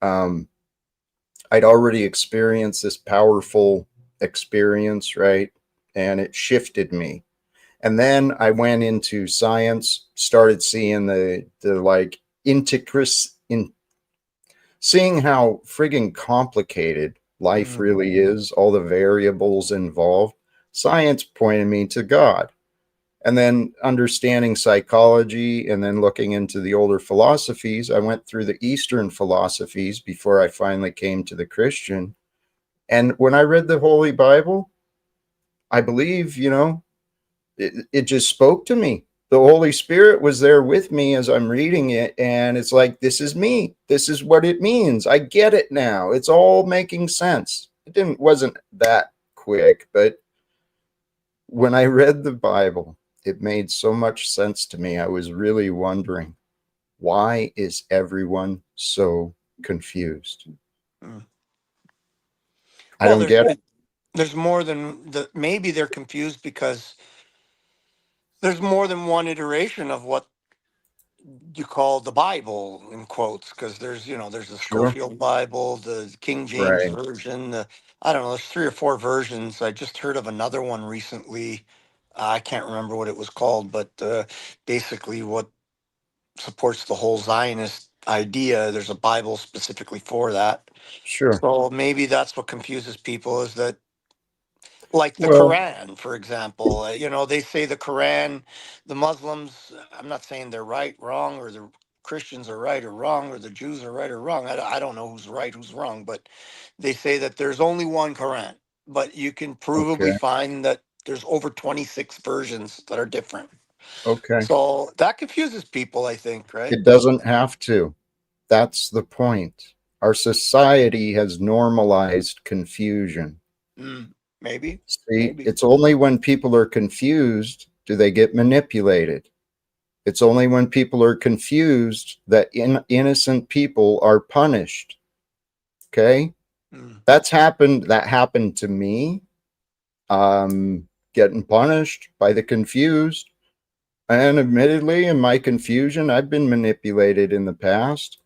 um, I'd already experienced this powerful experience, right? And it shifted me. And then I went into science, started seeing the like intricacies in seeing how friggin' complicated life Mm. really is, all the variables involved. Science pointed me to God. And then understanding psychology and then looking into the older philosophies, I went through the Eastern philosophies before I finally came to the Christian. And when I read the Holy Bible, I believe, it just spoke to me. The Holy Spirit was there with me as I'm reading it. And it's like, this is me. This is what it means. I get it now. It's all making sense. Wasn't that quick, but when I read the Bible, it made so much sense to me. I was really wondering, why is everyone so confused? Mm. I Well, don't get it. there's more than maybe they're confused because there's more than one iteration of what you call the Bible in quotes, because there's the Sure. Scofield Bible, the King James Right. version, I don't know, there's 3 or 4 versions. I just heard of another one recently. I can't remember what it was called, but basically what supports the whole Zionist idea. There's a Bible specifically for that. Sure. So maybe that's what confuses people, is that, like the Well, Quran, for example. They say the Quran, the Muslims, I'm not saying they're right, wrong, or the Christians are right or wrong, or the Jews are right or wrong. I don't know who's right, who's wrong, but they say that there's only one Quran. But you can provably okay. find that there's over 26 versions that are different. Okay. So that confuses people, I think, right? It doesn't have to. That's the point. Our society has normalized confusion. Mm, maybe, See, maybe. it's only when people are confused do they get manipulated. It's only when people are confused that innocent people are punished. Okay? Mm, That happened to me. Getting punished by the confused. And admittedly, in my confusion, I've been manipulated in the past.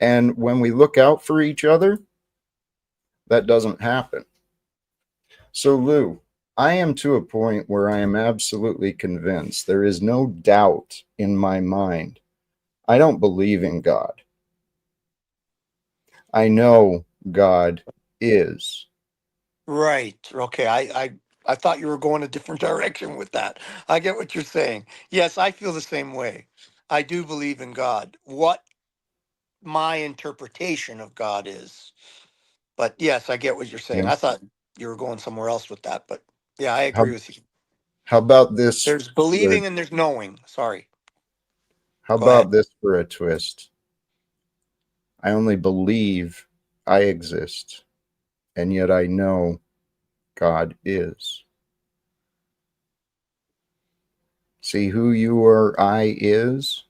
And when we look out for each other, that doesn't happen. So, Lou, I am to a point where I am absolutely convinced. There is no doubt in my mind. I don't believe in God. I know God is. right. Okay. I thought you were going a different direction with that. I get what you're saying. Yes, I feel the same way. I do believe in God. What my interpretation of God is. But yes, I get what you're saying. Okay. I thought you were going somewhere else with that. But yeah, I agree How with you. how about this There's for believing and there's knowing. Sorry. how Go ahead. about this for a twist? I only believe I exist, and yet I know God is. See who you or I is?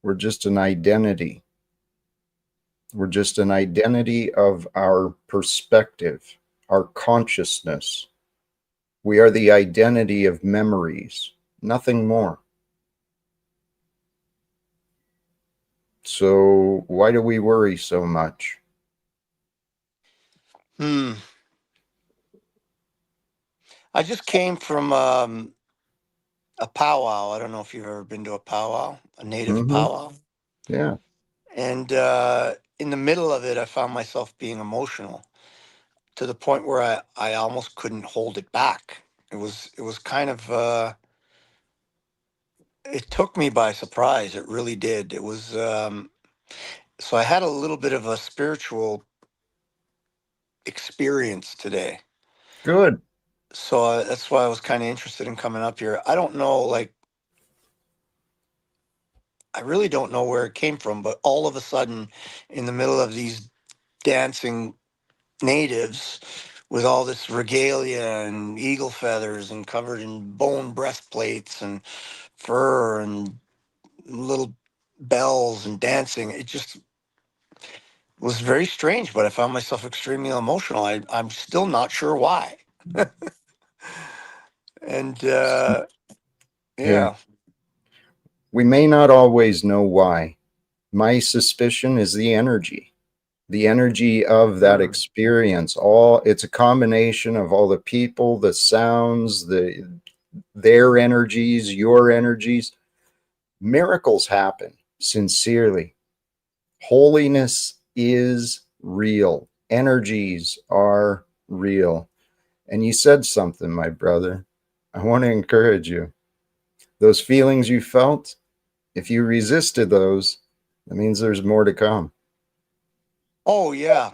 We're just an identity. We're just an identity of our perspective, our consciousness. We are the identity of memories, nothing more. So, why do we worry so much? Hmm. I just came from a powwow. I don't know if you've ever been to a powwow, a native Mm-hmm. powwow. Yeah. And in the middle of it, I found myself being emotional to the point where I almost couldn't hold it back. It was kind of it took me by surprise. It really did. It was so I had a little bit of a spiritual experience today. Good. So that's why I was kind of interested in coming up here. I don't know, like I really don't know where it came from, but all of a sudden, in the middle of these dancing natives with all this regalia and eagle feathers and covered in bone breastplates and fur and little bells and dancing. It just was very strange, but I found myself extremely emotional. I'm still not sure why. And Here, yeah. we may not always know why. My suspicion is the energy of that experience. All it's a combination of all the people, the sounds, their energies, your energies. Miracles happen sincerely. Holiness is real. Energies are real. And you said something, my brother. I want to encourage you. Those feelings you felt, if you resisted those, that means there's more to come. Oh yeah.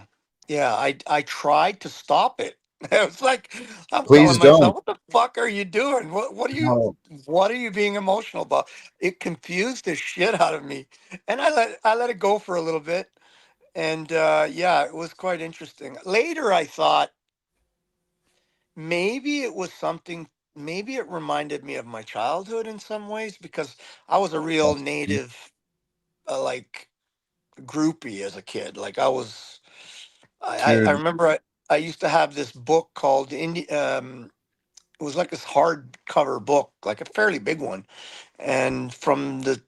Yeah. I tried to stop it. I was like, I'm telling Please myself, don't. what the fuck are you doing? No. What are you being emotional about? It confused the shit out of me. And I let it go for a little bit. And yeah, it was quite interesting. Later I thought maybe it was something, maybe it reminded me of my childhood in some ways because I was a real native like groupie as a kid. Like I Dude, remember I used to have this book called it was like this hardcover book, like a fairly big one. And from the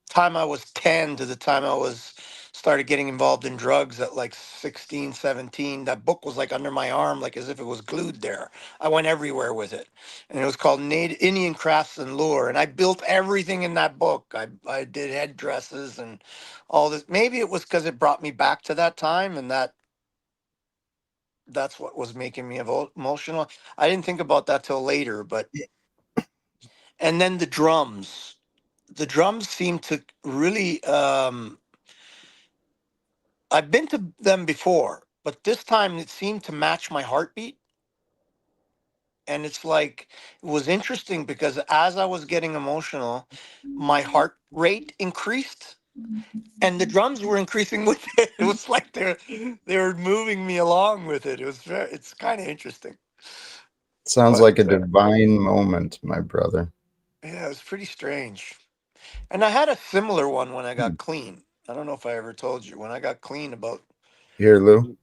time I was 10 to the time I was started getting involved in drugs at like 16, 17, that book was like under my arm, like as if it was glued there. I went everywhere with it. And it was called Indian Crafts and Lure. And I built everything in that book. I did headdresses and all this. Maybe it was because it brought me back to that time and that's what was making me emotional. I didn't think about that till later, but and then the drums seem to really I've been to them before, but this time it seemed to match my heartbeat. And it's like, it was interesting because as I was getting emotional, my heart rate increased and the drums were increasing with it. It was like they were moving me along with it. It's kind of interesting. sounds But like a divine moment, my brother. yeah, it was pretty strange. And I had a similar one when I got clean. I don't know if I ever told you when I got clean about, Here, Lou,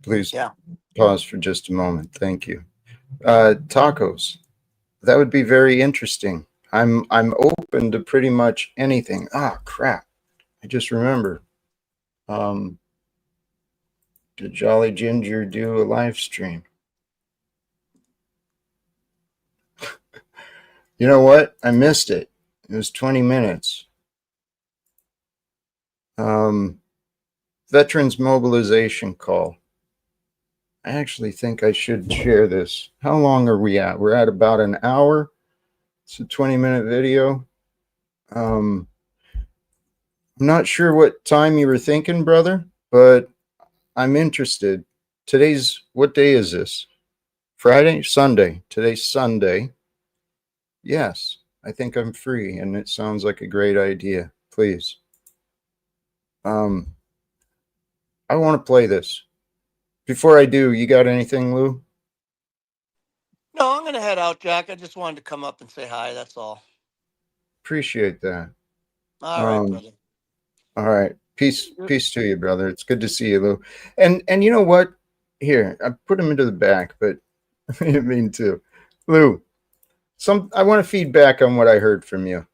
please yeah. pause for just a moment. Thank you. Tacos. That would be very interesting. I'm open to pretty much anything. Ah, crap. I just remember. Um, did Jolly Ginger do a live stream? You know what? I missed it. It was 20 minutes. Um, Veterans Mobilization call. I actually think I should share this. How long are we at? We're at about an hour. It's a 20-minute video. Um, I'm not sure what time you were thinking, brother, but I'm interested. What day is this? Friday? Sunday. Today's Sunday. Yes, I think I'm free, and it sounds like a great idea. Please. Um, I want to play this. Before I do, you got anything, Lou? No, I'm going to head out, Jack. I just wanted to come up and say hi. That's all. Appreciate that. All right, Um, brother. all right. Peace to you, brother. It's good to see you, Lou. And you know what? Here, I put him into the back, but I didn't mean to. Lou, I want to feedback on what I heard from you.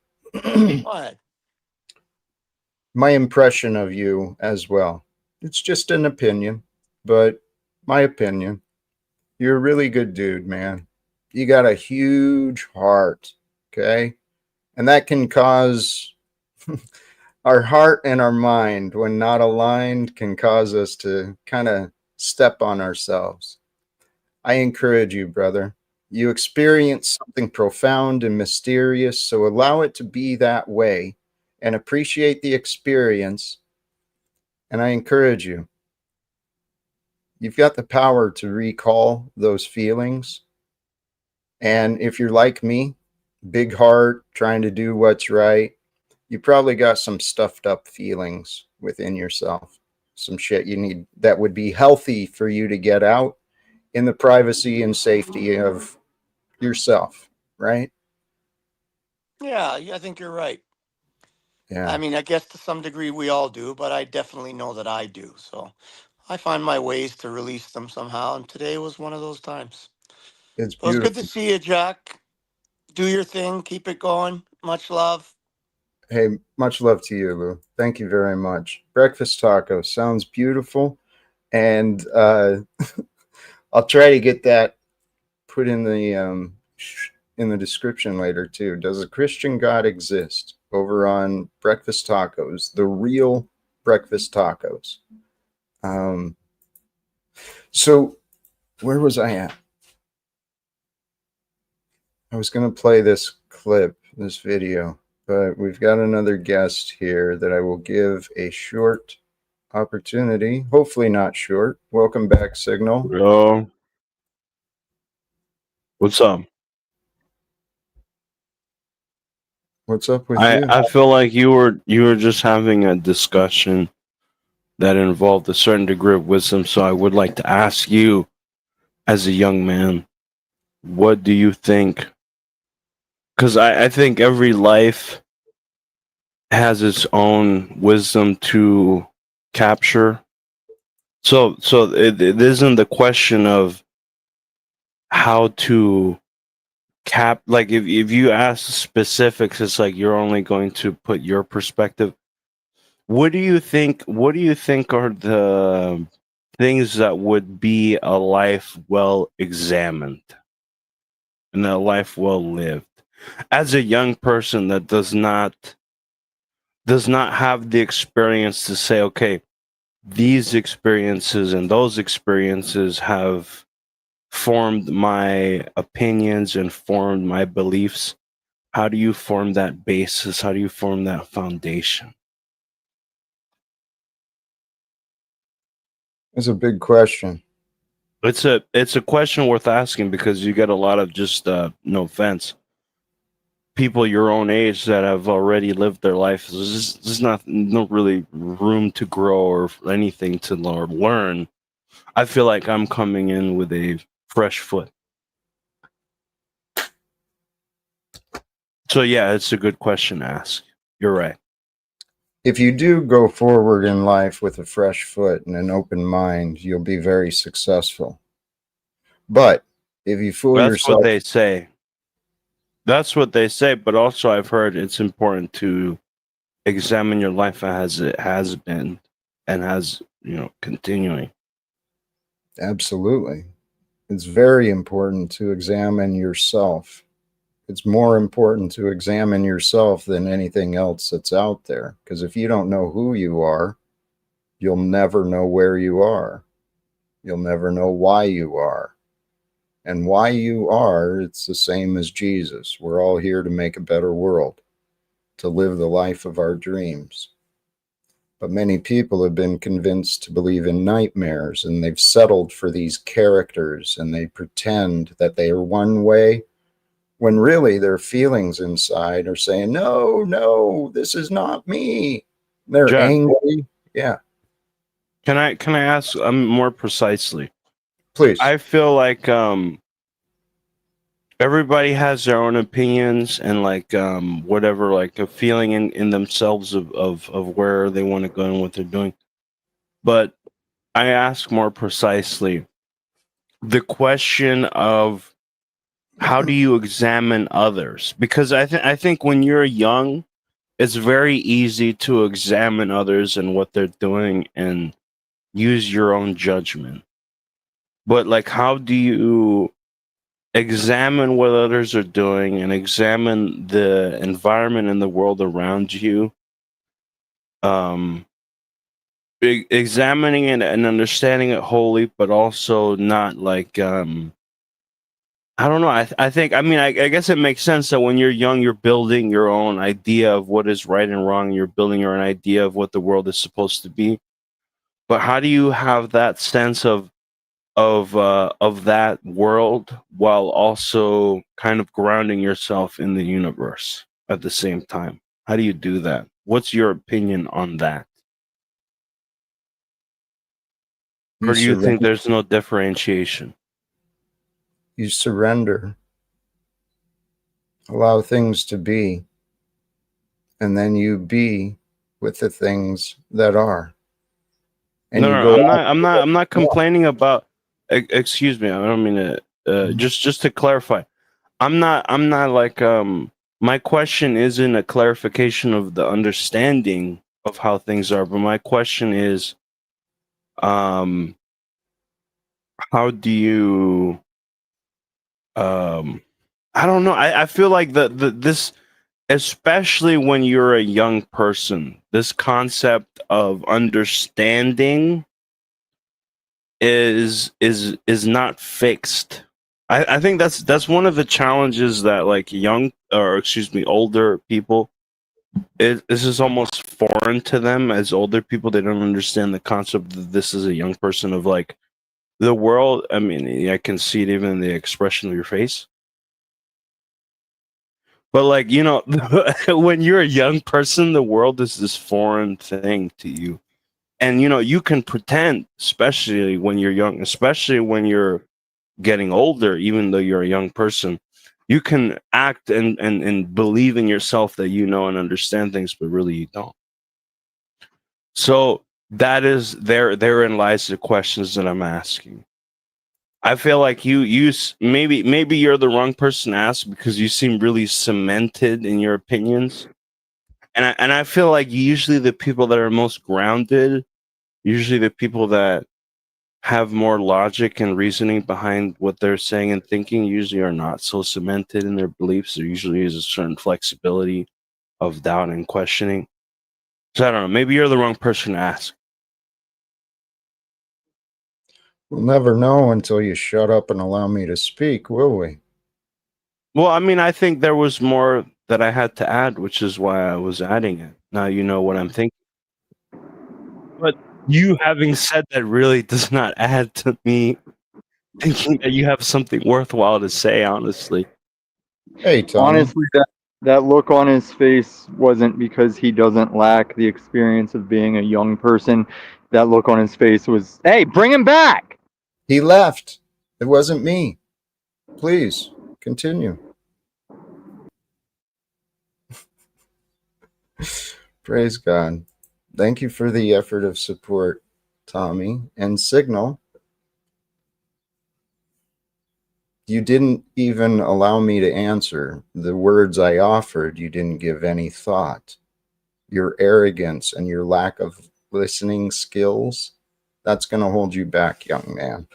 Go ahead. My impression of you as well. It's just an opinion, but my opinion. You're a really good dude, man. You got a huge heart, okay? And that can cause our heart and our mind, when not aligned, can cause us to kind of step on ourselves. I encourage you, brother. You experience something profound and mysterious, so allow it to be that way and appreciate the experience. And I encourage you, you've got the power to recall those feelings. And if you're like me, big heart, trying to do what's right, you probably got some stuffed up feelings within yourself. Some shit you need that would be healthy for you to get out in the privacy and safety of yourself, right? Yeah, I think you're right. I Yeah. mean, I guess to some degree we all do, but I definitely know that I do. So I find my ways to release them somehow. And today was one of those times. It's Well, it's good beautiful. to see you, Jack. Do your thing. Keep it going. Much love. Hey, much love to you, Lou. Thank you very much. Breakfast taco sounds beautiful, and I'll try to get that put in the description later too. Does a Christian God exist? Over on Breakfast Tacos, the real breakfast tacos. Um, so where was I at? I was going to play this clip, this video, but we've got another guest here that I will give a short opportunity. Hopefully not short. Welcome back, Signal. Yo, what's up? What's up with I you? I feel like you were just having a discussion that involved a certain degree of wisdom, so I would like to ask you, as a young man, what do you think? Because I think every life has its own wisdom to capture. So it isn't the question of how to like if you ask specifics, it's like you're only going to put your perspective. What do you think? What do you think are the things that would be a life well examined and a life well lived? As a young person that does not have the experience to say, okay, these experiences and those experiences have formed my opinions and formed my beliefs. How do you form that basis? How do you form that foundation? It's a big question. It's a question worth asking because you get a lot of just no offense, people your own age that have already lived their life. There's not no really room to grow or anything to learn. I feel like I'm coming in with a fresh foot. So yeah, it's a good question to ask. You're right. If you do go forward in life with a fresh foot and an open mind, you'll be very successful. But if you fool That's yourself, what they say. That's what they say, but also I've heard it's important to examine your life as it has been and has, continuing. absolutely. It's very important to examine yourself. It's more important to examine yourself than anything else that's out there. Because if you don't know who you are, you'll never know where you are. You'll never know why you are. And why you are, it's the same as Jesus. We're all here to make a better world, to live the life of our dreams. But many people have been convinced to believe in nightmares, and they've settled for these characters, and they pretend that they are one way when really their feelings inside are saying, no, no, this is not me. They're Jack, angry. Yeah, can I ask more precisely? please. I feel like everybody has their own opinions and like whatever, like a feeling in themselves of where they want to go and what they're doing. But I ask more precisely the question of how do you examine others? Because I think when you're young, it's very easy to examine others and what they're doing and use your own judgment. But like, how do you examine what others are doing and examine the environment and the world around you? Um, Examining it and understanding it wholly, but also not like I don't know. I think, I mean, I guess it makes sense that when you're young, you're building your own idea of what is right and wrong. You're building your own idea of what the world is supposed to be. But how do you have that sense of that world while also kind of grounding yourself in the universe at the same time? How do you do that? What's your opinion on that? You Or do you think surrender. there's no differentiation? You surrender. Allow things to be, and then you be with the things that are. And No, you no, go I'm out. not. I'm not. I'm not complaining about. Excuse me. I don't mean to just to clarify, I'm not like my question isn't a clarification of the understanding of how things are, but my question is how do you I don't know. I feel like this, especially when you're a young person, this concept of understanding is not fixed. I think that's one of the challenges that like young, or excuse me, older people, this is almost foreign to them. As older people, they don't understand the concept that this is a young person, of like the world. I mean, I can see it even in the expression of your face. But like, you know, when you're a young person, the world is this foreign thing to you. And you know, you can pretend, especially when you're young, especially when you're getting older, even though you're a young person, you can act and believe in yourself that you know and understand things, but really you don't. So that is therein lies the questions that I'm asking. I feel like maybe you're the wrong person to ask, because you seem really cemented in your opinions. And I feel like usually the people that are most grounded, usually the people that have more logic and reasoning behind what they're saying and thinking, usually are not so cemented in their beliefs. There usually is a certain flexibility of doubt and questioning. So I don't know. Maybe you're the wrong person to ask. We'll never know until you shut up and allow me to speak, will we? Well, I mean, I think there was more that I had to add, which is why I was adding it. Now you know what I'm thinking. But you having said that really does not add to me thinking that you have something worthwhile to say, honestly. Hey, Tommy. Honestly, that look on his face wasn't because he doesn't lack the experience of being a young person. That look on his face was, hey, bring him back. He left. It wasn't me. Please continue. Praise God. Thank you for the effort of support, Tommy. And Signal, you didn't even allow me to answer the words I offered. You didn't give any thought. Your arrogance and your lack of listening skills, that's going to hold you back, young man.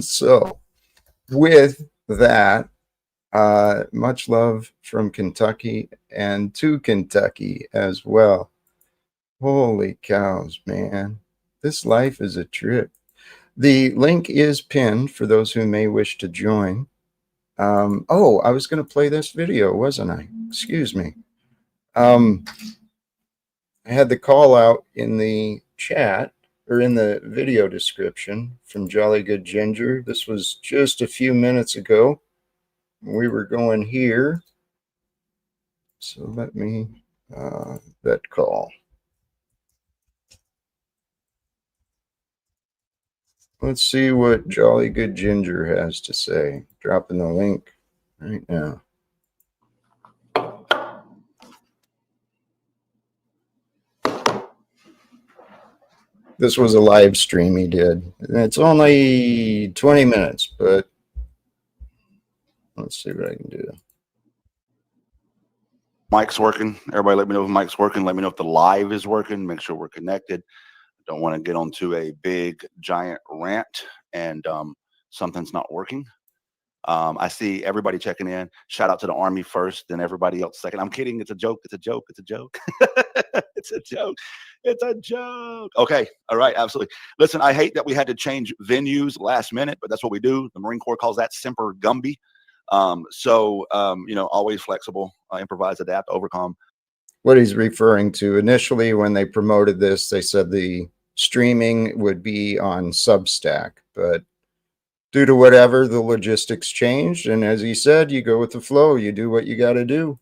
So, with that, much love from Kentucky, and to Kentucky as well. Holy cows, man. This life is a trip. The link is pinned for those who may wish to join. Oh, I was going to play this video, wasn't I? Excuse me. I had the call out in the chat, or in the video description, from Jolly Good Ginger. This was just a few minutes ago. We were going here. So let me that call. Let's see what Jolly Good Ginger has to say. Dropping the link right now. This was a live stream he did. It's only 20 minutes, but let's see what I can do. Mic's working. Everybody let me know if mic's working. Let me know if the live is working. Make sure we're connected. Don't want to get onto a big, giant rant and something's not working. I see everybody checking in. Shout out to the Army first, then everybody else second. I'm kidding. It's a joke. It's a joke. It's a joke. It's a joke. It's a joke. Okay. All right. Absolutely. Listen, I hate that we had to change venues last minute, but that's what we do. The Marine Corps calls that Semper Gumby. You know, always flexible, improvise, adapt, overcome. What he's referring to, initially when they promoted this, they said the streaming would be on Substack, but due to whatever, the logistics changed. And as he said, you go with the flow, you do what you got to do.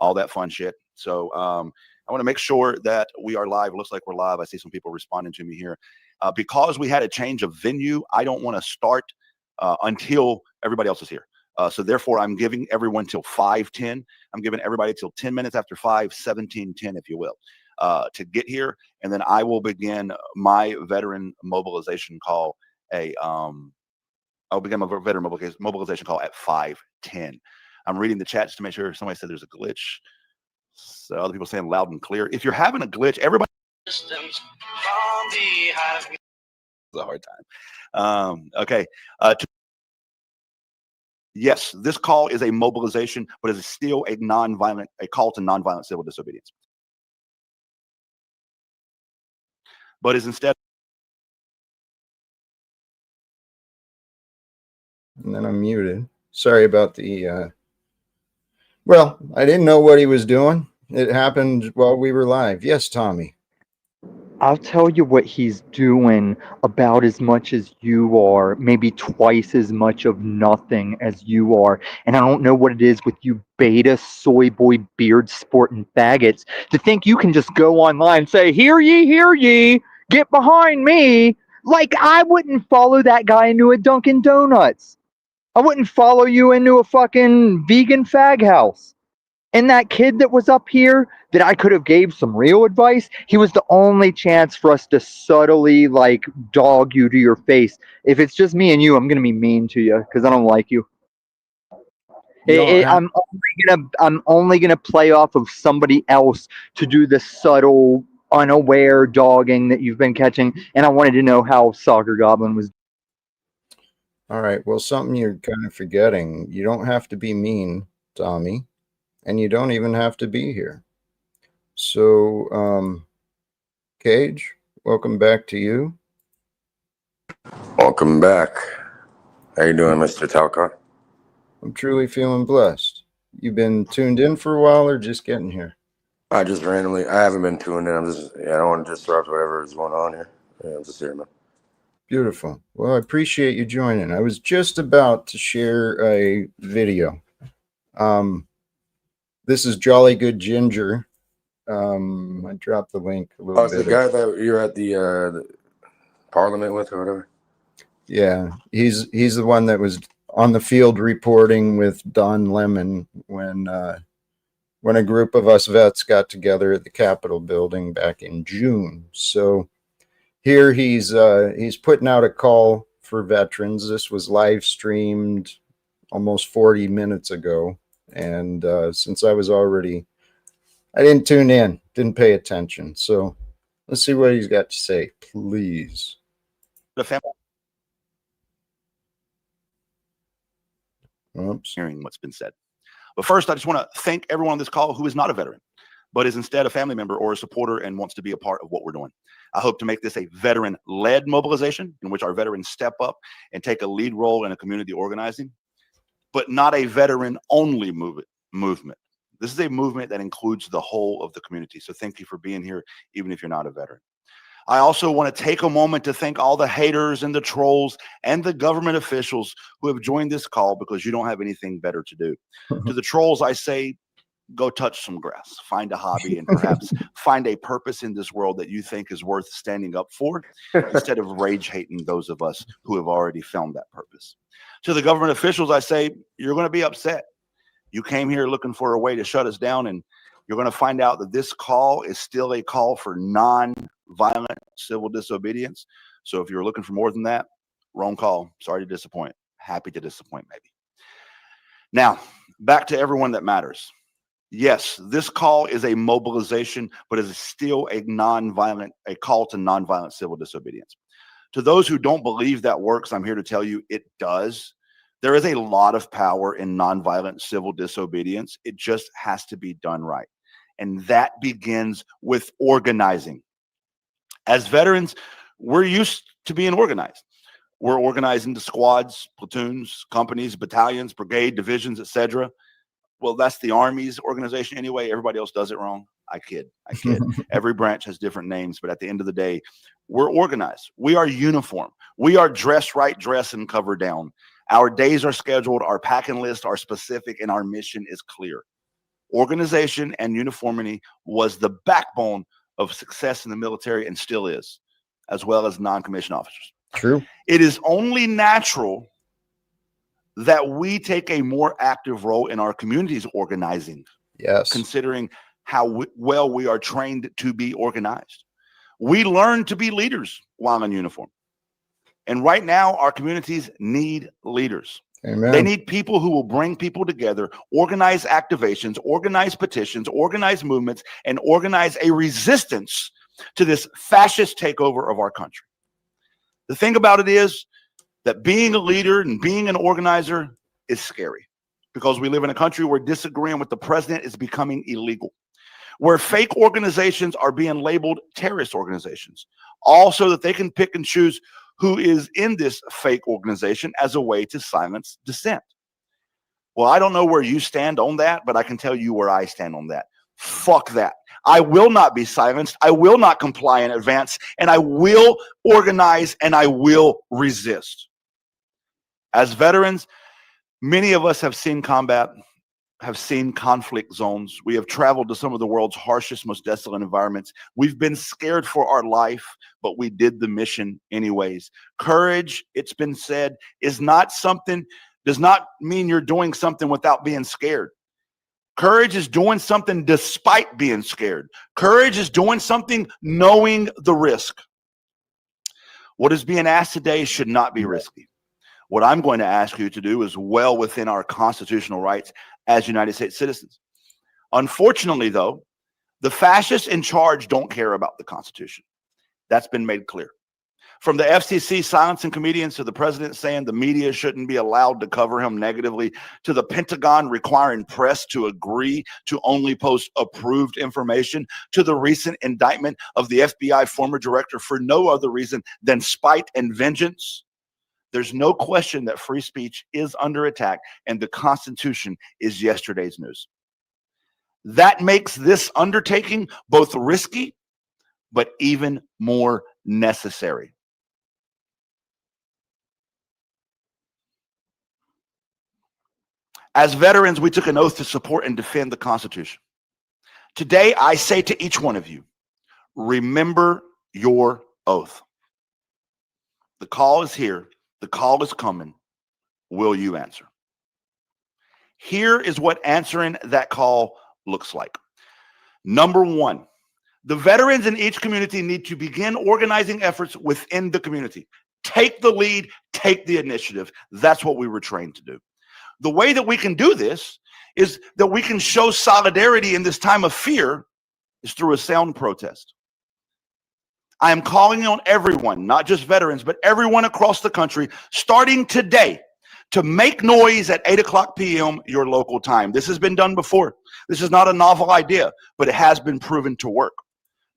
All that fun shit. So I want to make sure that we are live. Looks like we're live. I see some people responding to me here. Because we had a change of venue, I don't want to start until everybody else is here. So therefore, I'm giving everyone till 5:10. I'm giving everybody till 10 minutes after 5:17:10, if you will, to get here. And then I will begin my veteran mobilization call, a I'll begin my veteran mobilization call at 5:10. I'm reading the chat just to make sure. Somebody said there's a glitch. So other people saying loud and clear. If you're having a glitch, everybody. Systems from behind. It's a hard time. Okay. Yes, this call is a mobilization, but it is still a call to nonviolent civil disobedience. But is instead. And then I'm muted. Sorry about the. Well, I didn't know what he was doing. It happened while we were live. Yes, Tommy. I'll tell you what he's doing about as much as you are, maybe twice as much of nothing as you are. And I don't know what it is with you beta soy boy beard sporting faggots to think you can just go online and say, hear ye, get behind me. Like I wouldn't follow that guy into a Dunkin' Donuts. I wouldn't follow you into a fucking vegan fag house. And that kid that was up here that I could have gave some real advice, he was the only chance for us to subtly like dog you to your face. If it's just me and you, I'm gonna be mean to you because I don't like you. I'm only gonna play off of somebody else to do the subtle, unaware dogging that you've been catching. And I wanted to know how Soccer Goblin was. All right. Well, something you're kind of forgetting. You don't have to be mean, Tommy. And you don't even have to be here. So, Cage, welcome back to you. Welcome back. How you doing, Mr. Talcott? I'm truly feeling blessed. You've been tuned in for a while or just getting here? I haven't been tuned in. I don't want to disrupt whatever is going on here. Yeah, I'm just here, man. Beautiful. Well, I appreciate you joining. I was just about to share a video. This is Jolly Good Ginger. I dropped the link a little Oh, it's bit. the guy that you're at the Parliament with or whatever? Yeah, he's the one that was on the field reporting with Don Lemon when a group of us vets got together at the Capitol building back in June. So here he's putting out a call for veterans. This was live streamed almost 40 minutes ago. And since I didn't tune in, didn't pay attention. So let's see what he's got to say, please. The family. Oops. Hearing what's been said. But first, I just want to thank everyone on this call who is not a veteran, but is instead a family member or a supporter and wants to be a part of what we're doing. I hope to make this a veteran-led mobilization in which our veterans step up and take a lead role in a community organizing, but not a veteran-only movement. This is a movement that includes the whole of the community. So thank you for being here, even if you're not a veteran. I also want to take a moment to thank all the haters and the trolls and the government officials who have joined this call because you don't have anything better to do. To the trolls, I say, go touch some grass, find a hobby, and perhaps find a purpose in this world that you think is worth standing up for instead of rage hating those of us who have already found that purpose. To the government officials, I say, you're going to be upset. You came here looking for a way to shut us down, and you're going to find out that this call is still a call for non-violent civil disobedience. So if you're looking for more than that, wrong call. Sorry to disappoint. Happy to disappoint, maybe. Now, back to everyone that matters. Yes, this call is a mobilization, but it is still a call to nonviolent civil disobedience. To those who don't believe that works, I'm here to tell you it does. There is a lot of power in nonviolent civil disobedience. It just has to be done right. And that begins with organizing. As veterans, we're used to being organized. We're organized into squads, platoons, companies, battalions, brigade, divisions, etc. Well, that's the Army's organization anyway. Everybody else does it wrong. I kid. Every branch has different names, but at the end of the day, we're organized. We are uniform. We are dress right, dress and cover down. Our days are scheduled, our packing lists are specific, and our mission is clear. Organization and uniformity was the backbone of success in the military and still is, as well as non-commissioned officers. True. It is only natural that we take a more active role in our communities organizing. Yes. Considering how well we are trained to be organized. We learn to be leaders while in uniform. And right now, our communities need leaders. Amen. They need people who will bring people together, organize activations, organize petitions, organize movements, and organize a resistance to this fascist takeover of our country. The thing about it is that being a leader and being an organizer is scary, because we live in a country where disagreeing with the president is becoming illegal, where fake organizations are being labeled terrorist organizations, all so that they can pick and choose who is in this fake organization as a way to silence dissent. Well, I don't know where you stand on that, but I can tell you where I stand on that. Fuck that. I will not be silenced. I will not comply in advance, and I will organize and I will resist. As veterans, many of us have seen combat, have seen conflict zones. We have traveled to some of the world's harshest, most desolate environments. We've been scared for our life, but we did the mission anyways. Courage, it's been said, is not something, does not mean you're doing something without being scared. Courage is doing something despite being scared. Courage is doing something knowing the risk. What is being asked today should not be risky. What I'm going to ask you to do is well within our constitutional rights as United States citizens. Unfortunately, though, the fascists in charge don't care about the Constitution. That's been made clear. From the FCC silencing comedians to the president saying the media shouldn't be allowed to cover him negatively, to the Pentagon requiring press to agree to only post approved information, to the recent indictment of the FBI former director for no other reason than spite and vengeance. There's no question that free speech is under attack, and the Constitution is yesterday's news. That makes this undertaking both risky, but even more necessary. As veterans, we took an oath to support and defend the Constitution. Today, I say to each one of you, remember your oath. The call is here. The call is coming. Will you answer? Here is what answering that call looks like. Number one, the veterans in each community need to begin organizing efforts within the community. Take the lead, take the initiative. That's what we were trained to do. The way that we can do this is that we can show solidarity in this time of fear is through a sound protest. I am calling on everyone, not just veterans, but everyone across the country, starting today, to make noise at 8:00 p.m. your local time. This has been done before. This is not a novel idea, but it has been proven to work.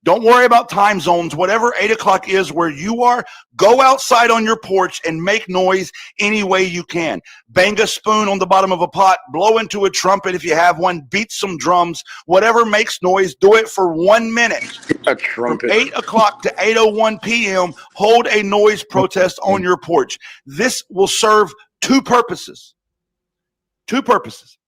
Don't worry about time zones. Whatever 8:00 is where you are, go outside on your porch and make noise any way you can. Bang a spoon on the bottom of a pot, blow into a trumpet if you have one, beat some drums, whatever makes noise, do it for 1 minute. A trumpet. From 8:00 to 8:01 p.m., hold a noise protest on your porch. This will serve two purposes. Two purposes.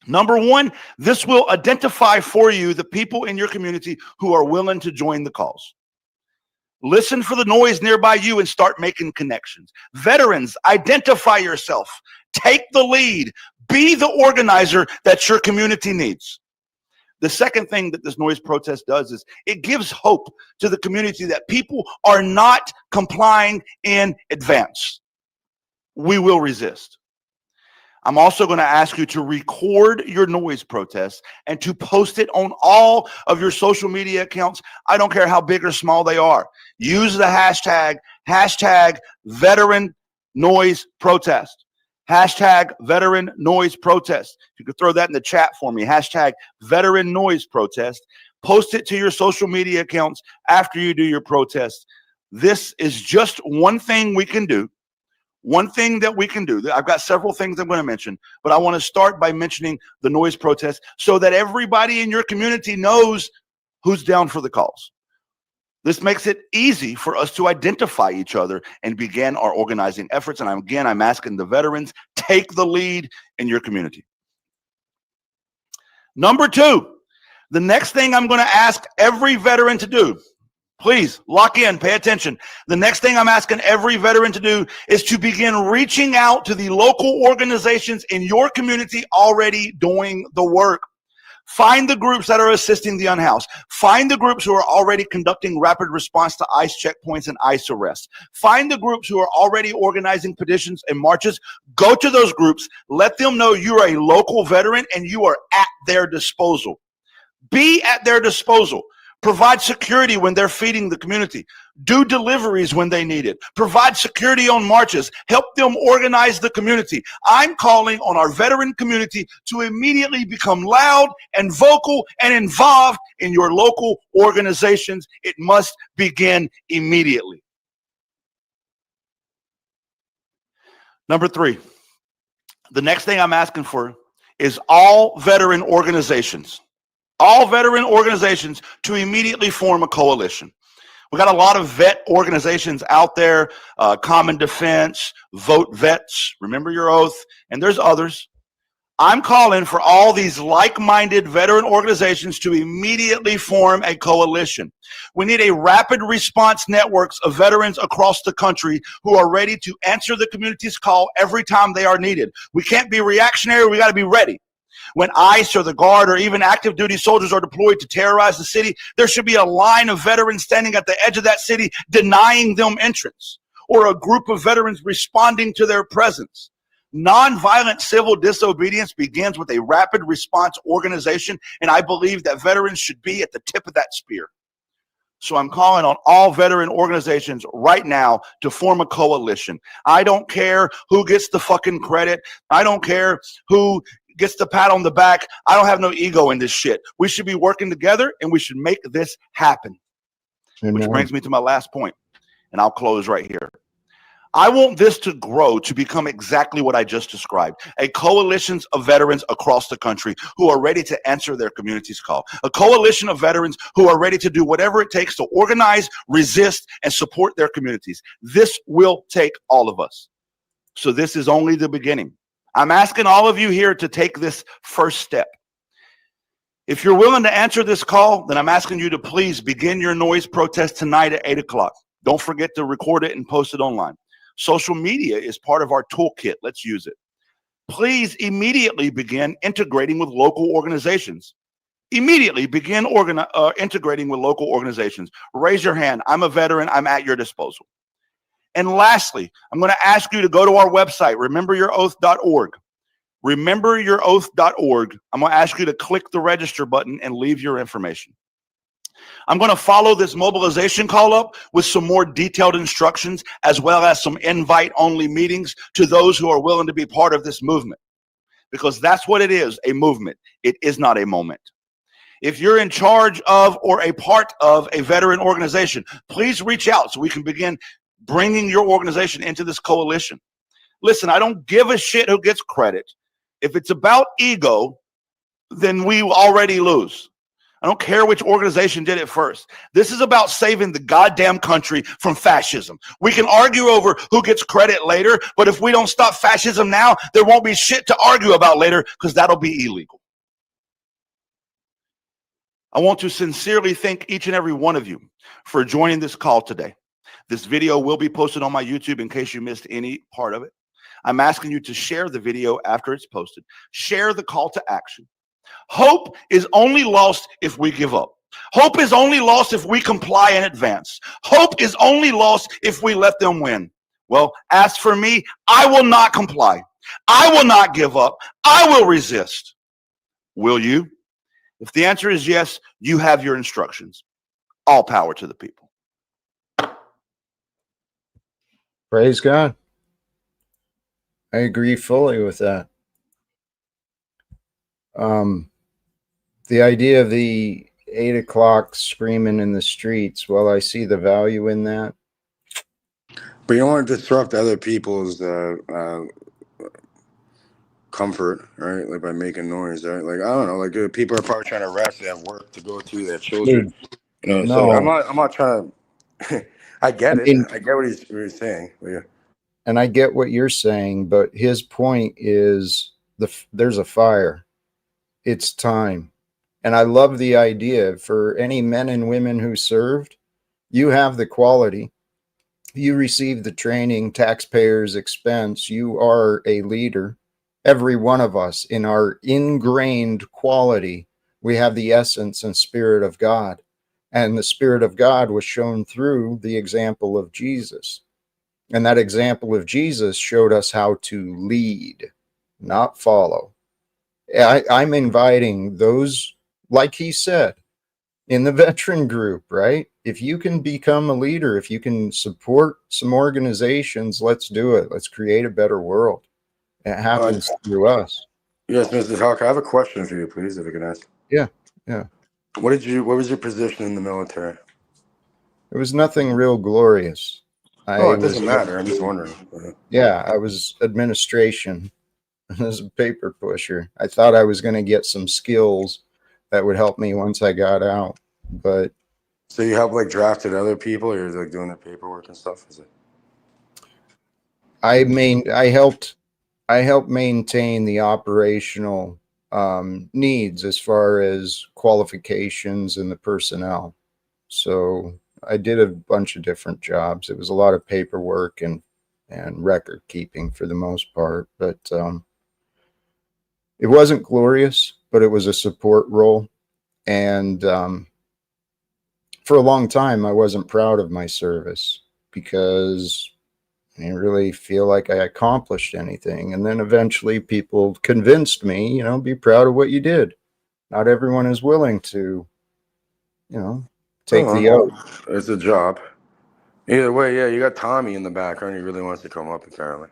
Number one, this will identify for you the people in your community who are willing to join the cause. Listen for the noise nearby you and start making connections. Veterans, identify yourself. Take the lead. Be the organizer that your community needs. The second thing that this noise protest does is it gives hope to the community that people are not complying in advance. We will resist. I'm also going to ask you to record your noise protests and to post it on all of your social media accounts. I don't care how big or small they are. Use the hashtag veteran noise protest. Hashtag veteran noise protest. If you could throw that in the chat for me, hashtag veteran noise protest. Post it to your social media accounts after you do your protest. This is just one thing we can do. One thing that we can do, I've got several things I'm going to mention, but I want to start by mentioning the noise protest so that everybody in your community knows who's down for the cause. This makes it easy for us to identify each other and begin our organizing efforts. And I'm asking the veterans, take the lead in your community. Number two, the next thing I'm going to ask every veteran to do, please lock in, pay attention. The next thing I'm asking every veteran to do is to begin reaching out to the local organizations in your community already doing the work. Find the groups that are assisting the unhoused. Find the groups who are already conducting rapid response to ICE checkpoints and ICE arrests. Find the groups who are already organizing petitions and marches. Go to those groups. Let them know you are a local veteran and you are at their disposal. Be at their disposal. Provide security when they're feeding the community. Do deliveries when they need it. Provide security on marches. Help them organize the community. I'm calling on our veteran community to immediately become loud and vocal and involved in your local organizations. It must begin immediately. Number 3, the next thing I'm asking for is all veteran organizations to immediately form a coalition. We got a lot of vet organizations out there, Common Defense, Vote Vets, Remember Your Oath, and there's others. I'm calling for all these like-minded veteran organizations to immediately form a coalition. We need a rapid response networks of veterans across the country who are ready to answer the community's call every time they are needed. We can't be reactionary, we got to be ready. When ICE or the Guard or even active duty soldiers are deployed to terrorize the city, there should be a line of veterans standing at the edge of that city denying them entrance, or a group of veterans responding to their presence. Nonviolent civil disobedience begins with a rapid response organization, and I believe that veterans should be at the tip of that spear. So I'm calling on all veteran organizations right now to form a coalition. I don't care who gets the fucking credit. I don't care who gets the pat on the back. I don't have no ego in this shit. We should be working together and we should make this happen. Amen. Which brings me to my last point, and I'll close right here. I want this to grow to become exactly what I just described. A coalition of veterans across the country who are ready to answer their community's call. A coalition of veterans who are ready to do whatever it takes to organize, resist, and support their communities. This will take all of us. So this is only the beginning. I'm asking all of you here to take this first step. If you're willing to answer this call, then I'm asking you to please begin your noise protest tonight at 8 o'clock. Don't forget to record it and post it online. Social media is part of our toolkit. Let's use it. Please immediately begin integrating with local organizations. Immediately begin integrating with local organizations. Raise your hand. I'm a veteran. I'm at your disposal. And lastly, I'm going to ask you to go to our website, rememberyouroath.org. Rememberyouroath.org. I'm going to ask you to click the register button and leave your information. I'm going to follow this mobilization call up with some more detailed instructions, as well as some invite-only meetings to those who are willing to be part of this movement. Because that's what it is, a movement. It is not a moment. If you're in charge of or a part of a veteran organization, please reach out so we can begin bringing your organization into this coalition. Listen, I don't give a shit who gets credit. If it's about ego, then we already lose. I don't care which organization did it first. This is about saving the goddamn country from fascism. We can argue over who gets credit later, but if we don't stop fascism now, there won't be shit to argue about later because that'll be illegal. I want to sincerely thank each and every one of you for joining this call today. This video will be posted on my YouTube in case you missed any part of it. I'm asking you to share the video after it's posted. Share the call to action. Hope is only lost if we give up. Hope is only lost if we comply in advance. Hope is only lost if we let them win. Well, as for me, I will not comply. I will not give up. I will resist. Will you? If the answer is yes, you have your instructions. All power to the people. Praise God. I agree fully with that. The idea of the 8 o'clock screaming in the streets, well, I see the value in that. But you don't want to disrupt other people's comfort, right? Like by making noise, right? Like, I don't know, like people are probably trying to rest, they have work to go to, they have children. You know, so I'm not trying to I get it. I get what he's saying. Yeah. And I get what you're saying, but his point is there's a fire. It's time. And I love the idea for any men and women who served, you have the quality. You receive the training, taxpayers' expense. You are a leader. Every one of us in our ingrained quality We have the essence and spirit of God. And the spirit of God was shown through the example of Jesus. And that example of Jesus showed us how to lead, not follow. I'm inviting those, like he said, in the veteran group, right? If you can become a leader, if you can support some organizations, let's do it. Let's create a better world. It happens through us. Yes, Mr. Talcott, I have a question for you, please, if I can ask. Yeah, yeah. What was your position in the military? It was nothing real glorious. Oh, it doesn't matter. I'm just wondering. Yeah, I was administration as a paper pusher. I thought I was going to get some skills that would help me once I got out, but so you helped like drafted other people, or you're like doing the paperwork and stuff? Is it? I helped maintain the operational needs as far as qualifications and the personnel. So I did a bunch of different jobs. It was a lot of paperwork and record keeping for the most part, but it wasn't glorious, but it was a support role. And for a long time, I wasn't proud of my service because I didn't really feel like I accomplished anything. And then eventually people convinced me, you know, be proud of what you did. Not everyone is willing to, you know, take the oath. It's a job. Either way, yeah, you got Tommy in the background. He really wants to come up, apparently.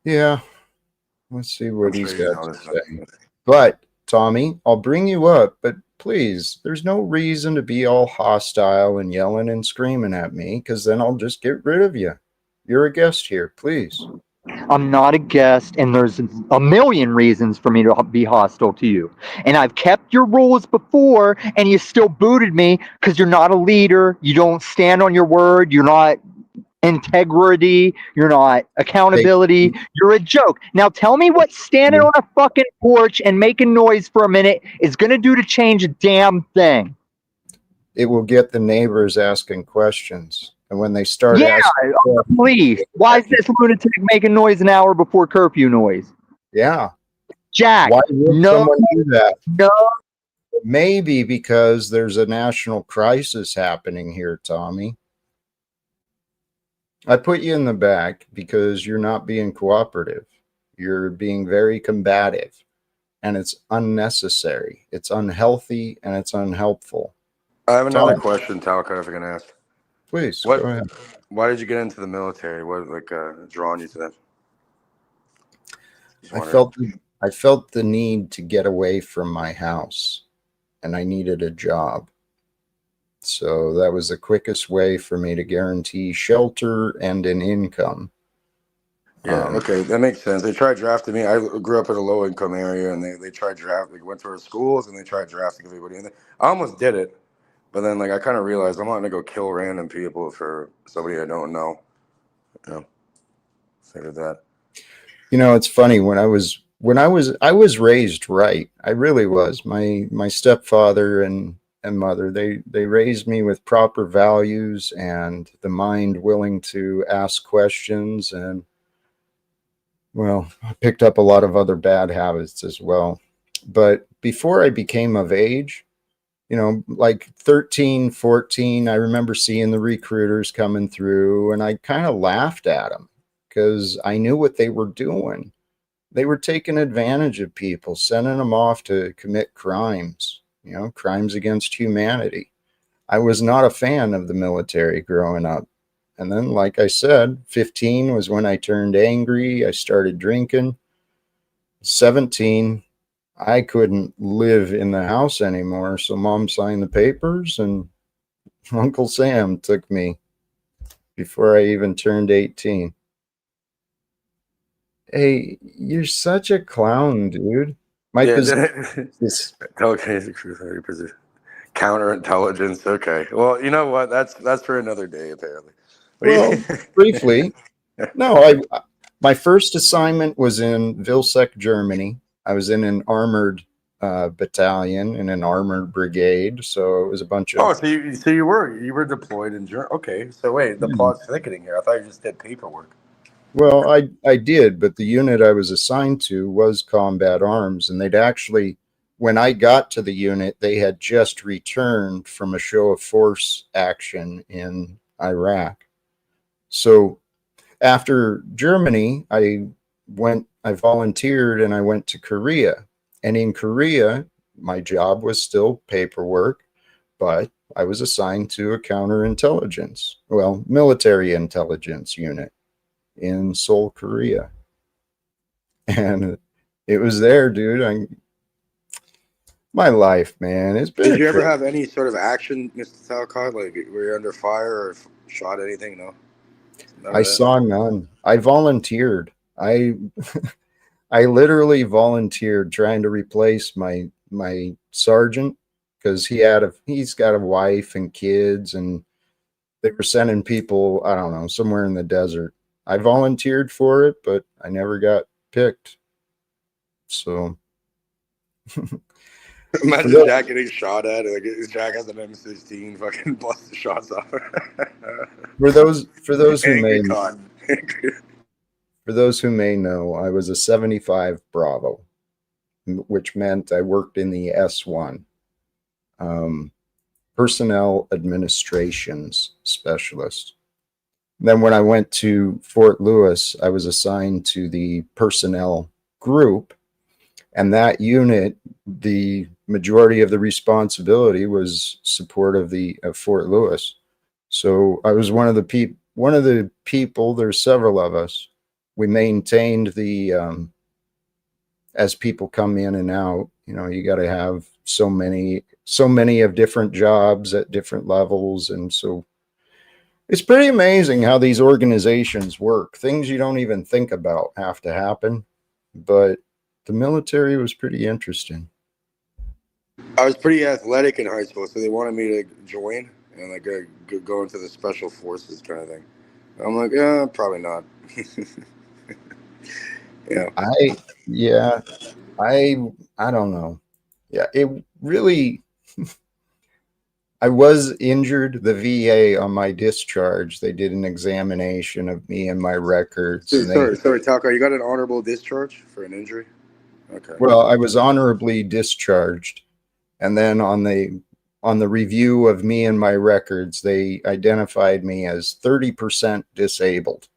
Yeah. Let's see what he's got to say. But, Tommy, I'll bring you up, but please, there's no reason to be all hostile and yelling and screaming at me, because then I'll just get rid of you. You're a guest here, please. I'm not a guest, and there's a million reasons for me to be hostile to you. And I've kept your rules before, and you still booted me because you're not a leader. You don't stand on your word. You're not integrity. You're not accountability. You're a joke. Now tell me what standing on a fucking porch and making noise for a minute is going to do to change a damn thing. It will get the neighbors asking questions. And when they start asking questions, please. Why is this lunatic making noise an hour before curfew noise? Yeah. Jack, why would someone do that? No. Maybe because there's a national crisis happening here, Tommy. I put you in the back because you're not being cooperative. You're being very combative, and it's unnecessary. It's unhealthy, and it's unhelpful. I have another question, Talcott, if I can ask. Please, go ahead. Why did you get into the military? What drawn you to that? I felt the need to get away from my house, and I needed a job. So that was the quickest way for me to guarantee shelter and an income. Yeah, okay, that makes sense. They tried drafting me. I grew up in a low-income area, and they tried drafting. They went to our schools, and they tried drafting everybody. And I almost did it, but then I kind of realized I'm not gonna go kill random people for somebody I don't know. You know, figured that. You know, it's funny I was raised right. I really was. My stepfather and mother, they raised me with proper values and the mind willing to ask questions, and well, I picked up a lot of other bad habits as well. But before I became of age, you know, like 13, 14, I remember seeing the recruiters coming through, and I kind of laughed at them because I knew what they were doing. They were taking advantage of people, sending them off to commit crimes, you know, crimes against humanity. I was not a fan of the military growing up. And then, like I said, 15 was when I turned angry. I started drinking. 17, I couldn't live in the house anymore. So Mom signed the papers, and Uncle Sam took me before I even turned 18. Hey, you're such a clown, dude. My position is counterintelligence. Okay, well, you know what? That's for another day, apparently. Well, briefly, no. My first assignment was in Vilseck, Germany. I was in an armored battalion in an armored brigade, so it was a bunch of. Oh, so you were deployed in Germany? Okay, so wait, the plot's thickening here. I thought you just did paperwork. Well, I did, but the unit I was assigned to was combat arms, and they'd actually when I got to the unit, they had just returned from a show of force action in Iraq. So after Germany, I volunteered and I went to Korea. And in Korea, my job was still paperwork, but I was assigned to a counterintelligence, well, military intelligence unit in Seoul, Korea. And it was there, dude. My life, man. It's been. Did you ever have any sort of action, Mr. Talcott? Like, were you under fire or shot anything? No. I saw none. I volunteered. I I literally volunteered trying to replace my sergeant because he's got a wife and kids, and they were sending people, I don't know, somewhere in the desert. I volunteered for it, but I never got picked. So imagine Jack getting shot at. Like Jack has an M16, fucking bust the shots off. for those who may for those who may know, I was a 75 Bravo, which meant I worked in the S1, personnel administrations specialist. Then when I went to Fort Lewis, I was assigned to the personnel group, and that unit, the majority of the responsibility was support of Fort Lewis. So I was one of the people. There's several of us. We maintained the as people come in and out. You know, you got to have so many of different jobs at different levels, and so it's pretty amazing how these organizations work. Things you don't even think about have to happen, but the military was pretty interesting. I was pretty athletic in high school, so they wanted me to join and like go into the special forces kind of thing. I'm like, yeah, probably not. Yeah. I don't know. Yeah, it really. I was injured. The VA on my discharge, they did an examination of me and my records. Sorry, Talcott, you got an honorable discharge for an injury? Okay. Well, I was honorably discharged, and then on the review of me and my records, they identified me as 30% disabled,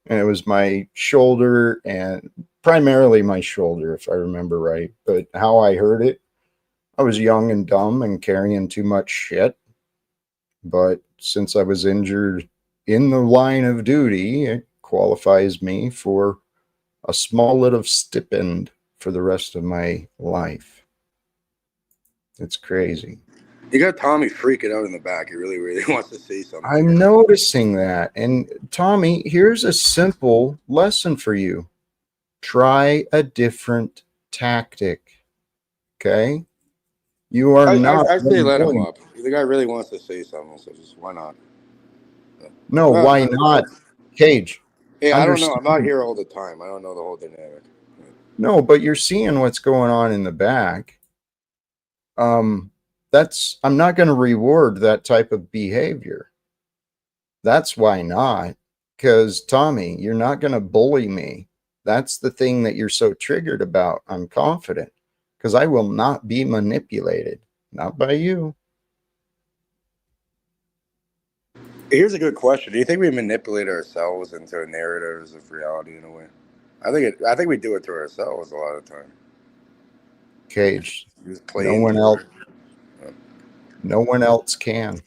and it was my shoulder, and primarily my shoulder, if I remember right. But how I heard it, I was young and dumb and carrying too much shit. But since I was injured in the line of duty, it qualifies me for a small little stipend for the rest of my life. It's crazy. You got Tommy freaking out in the back. He really, really wants to say something. I'm noticing that. And Tommy, here's a simple lesson for you. Try a different tactic. Okay? You are not. I say let him up. The guy really wants to say something, so just why not? No, why not? Cage. Hey, I don't know. I'm not here all the time. I don't know the whole dynamic. No, but you're seeing what's going on in the back. I'm not going to reward that type of behavior. That's why not. Because Tommy, you're not going to bully me. That's the thing that you're so triggered about. I'm confident because I will not be manipulated. Not by you. Here's a good question. Do you think we manipulate ourselves into narratives of reality in a way? I think we do it to ourselves a lot of the time. Cage. No one else can.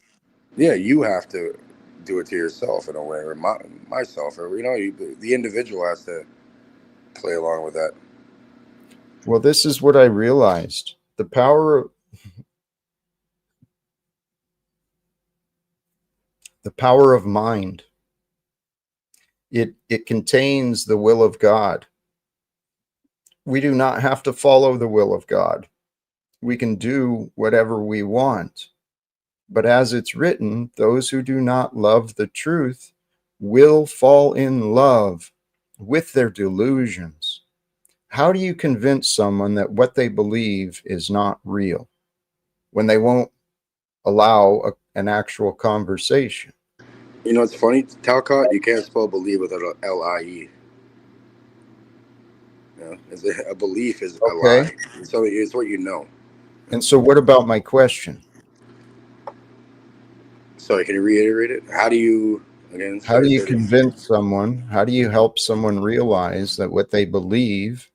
Yeah, you have to do it to yourself in a way, or myself, or the individual has to play along with that. Well, this is what I realized. The power of mind. It contains the will of God. We do not have to follow the will of God. We can do whatever we want. But as it's written, those who do not love the truth will fall in love with their delusions. How do you convince someone that what they believe is not real when they won't allow an actual conversation? You know, it's funny, Talcott, you can't spell believe without an L-I-E. A belief is a lie. So it's what you know. And so what about my question? Sorry, can you reiterate it? How do you, again, How do sorry, you say this. convince someone? How do you help someone realize that what they believe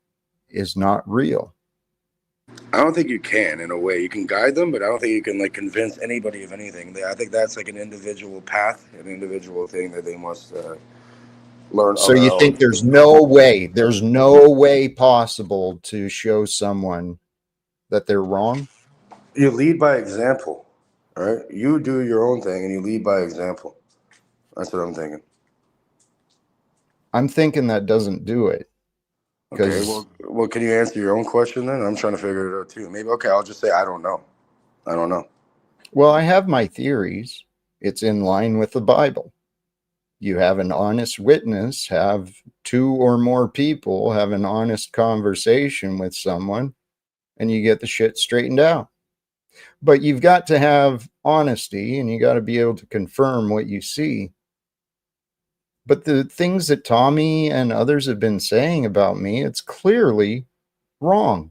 is not real? I don't think you can, in a way. You can guide them, but I don't think you can like convince anybody of anything. I think that's like an individual path, an individual thing that they must learn So on their you own. think there's no way possible to show someone that they're wrong? You lead by example, right? You do your own thing and you lead by example. That's what I'm thinking. I'm thinking that doesn't do it. Okay, Because, well, can you answer your own question then? I'm trying to figure it out too. Maybe, okay, I'll just say I don't know. I don't know. well, I have my theories. It's in line with the Bible. You have an honest witness, have two or more people have an honest conversation with someone, and you get the shit straightened out. But you've got to have honesty and you got to be able to confirm what you see. But the things that Tommy and others have been saying about me, it's clearly wrong.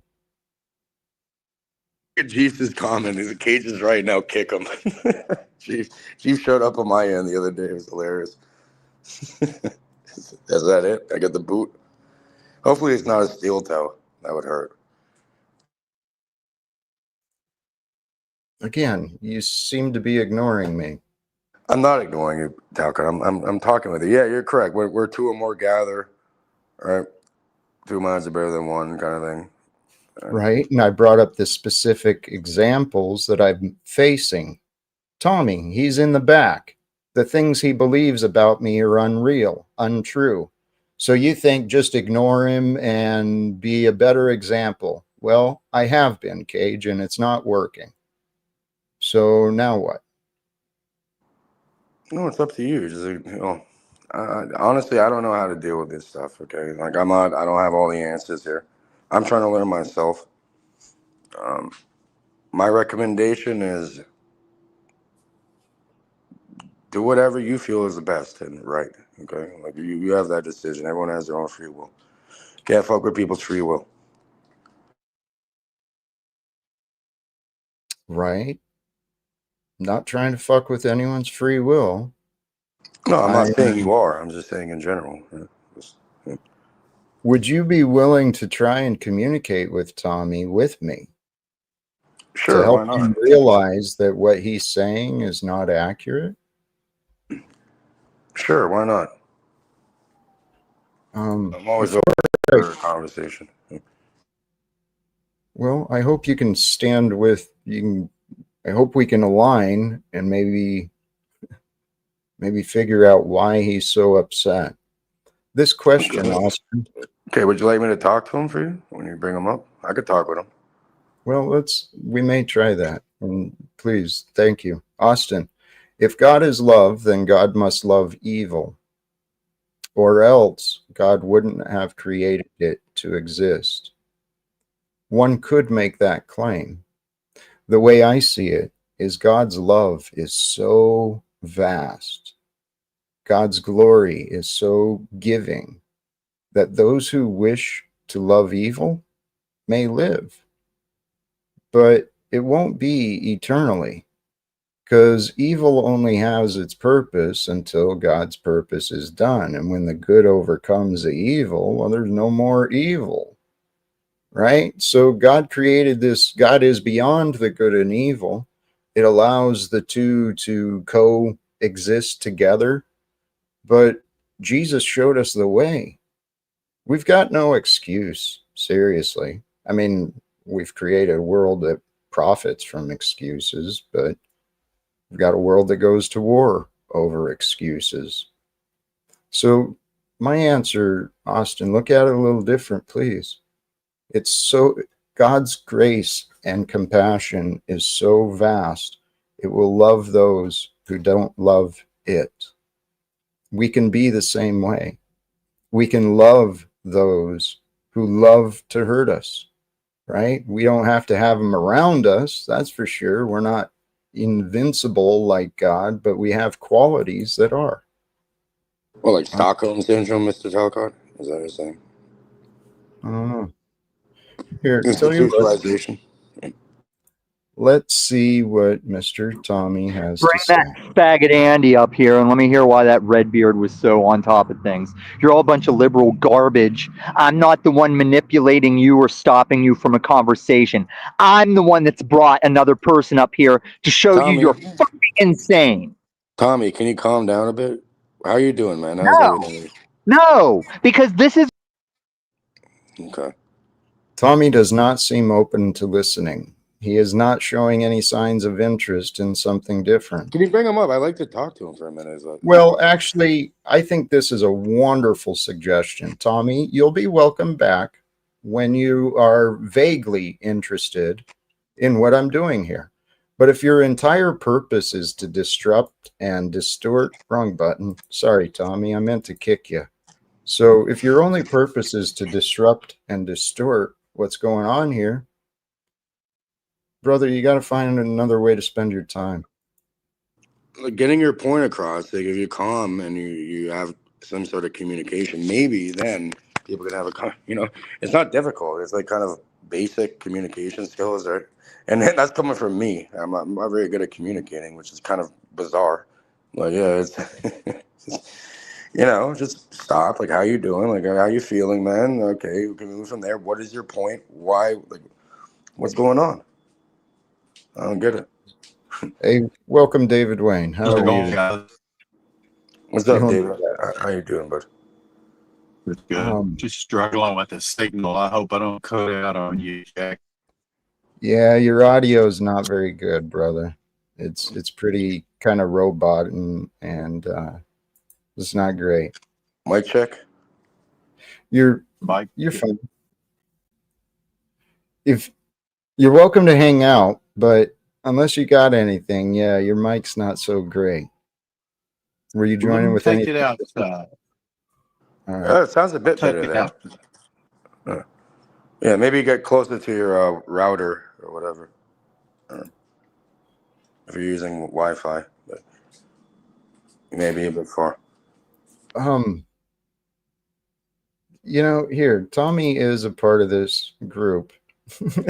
Jeeves' comment is the cage is right now. Kick him. Jeeves showed up on my end the other day. It was hilarious. Is that it? I got the boot. Hopefully, it's not a steel toe. That would hurt. Again, you seem to be ignoring me. I'm not ignoring you, Talcott. I'm talking with you. Yeah, you're correct. We're two or more gather, right? Two minds are better than one, kind of thing. Right? And I brought up the specific examples that I'm facing. Tommy, he's in the back. The things he believes about me are unreal, untrue. So you think just ignore him and be a better example. Well, I have been, Cage, and it's not working. So now what? No, it's up to you. Just honestly, I don't know how to deal with this stuff. Okay, like I'm not. I don't have all the answers here. I'm trying to learn myself. My recommendation is do whatever you feel is the best and right. Okay, like you have that decision. Everyone has their own free will. Can't fuck with people's free will. Right? Not trying to fuck with anyone's free will. No, I'm not I saying you are. I'm just saying in general. Would you be willing to try and communicate with Tommy with me to Sure, help why not? him realize that what he's saying is not accurate? Sure, why not? I'm always Before open I, for a conversation. well, I hope you can stand with you can. I hope we can align and maybe figure out why he's so upset. This question, Austin. Okay, would you like me to talk to him for you when you bring him up? I could talk with him. Well, we may try that. And please, thank you, Austin. If God is love, then God must love evil, or else God wouldn't have created it to exist. One could make that claim. The way I see it is God's love is so vast. God's glory is so giving that those who wish to love evil may live, but it won't be eternally because evil only has its purpose until God's purpose is done. And when the good overcomes the evil, well, there's no more evil, right? So God created this, God is beyond the good and evil. It allows the two to coexist together, but Jesus showed us the way. We've got no excuse, seriously. I mean, we've created a world that profits from excuses, but we've got a world that goes to war over excuses. So, my answer, Austin, look at it a little different, please. It's so, God's grace and compassion is so vast, it will love those who don't love it. We can be the same way. We can love those who love to hurt us, right? We don't have to have them around us, that's for sure. We're not invincible like God, but we have qualities that are. Well, like Stockholm Syndrome, Mr. Talcott? Is that what you're saying? I don't know. Here, tell you what, Institutionalization. let's see what Mr. Tommy has Bring to say. that faggot Andy up here and let me hear why that Redbeard was so on top of things. You're all a bunch of liberal garbage. I'm not the one manipulating you or stopping you from a conversation. I'm the one that's brought another person up here to show you Tommy, you're fucking insane. Tommy, can you calm down a bit? How you doing, man? How's everything? No, because this is Okay. Tommy does not seem open to listening. He is not showing any signs of interest in something different. Can you bring him up? I'd like to talk to him for a minute. Well, actually, I think this is a wonderful suggestion. Tommy, you'll be welcome back when you are vaguely interested in what I'm doing here. But if your entire purpose is to disrupt and distort, wrong button. Sorry, Tommy, I meant to kick you. So if your only purpose is to disrupt and distort what's going on here, brother, you got to find another way to spend your time. Like getting your point across, like if you're calm and you have some sort of communication, maybe then people can have it's not difficult. It's like kind of basic communication skills, right? And that's coming from me. I'm not very good at communicating, which is kind of bizarre. Like, yeah, it's just stop. Like, how you doing? Like, how you feeling, man? Okay, we can move from there. What is your point? Why? Like, what's going on? I don't get it. Hey, welcome, David Wayne. How are you? What's up, Feeling David? How you doing, bud? It's good. Just struggling with the signal. I hope I don't cut out on you, Jack. Yeah, your audio is not very good, brother. It's pretty kind of robot and it's not great. Mic check. You're Mike, fine. If you're welcome to hang out, but unless you got anything, yeah, your mic's not so great. Were you joining with take anything? it outside. All right. It sounds a bit better there. Yeah, maybe get closer to your router or whatever. If you're using Wi-Fi, but you may be a bit far. Here, Tommy is a part of this group,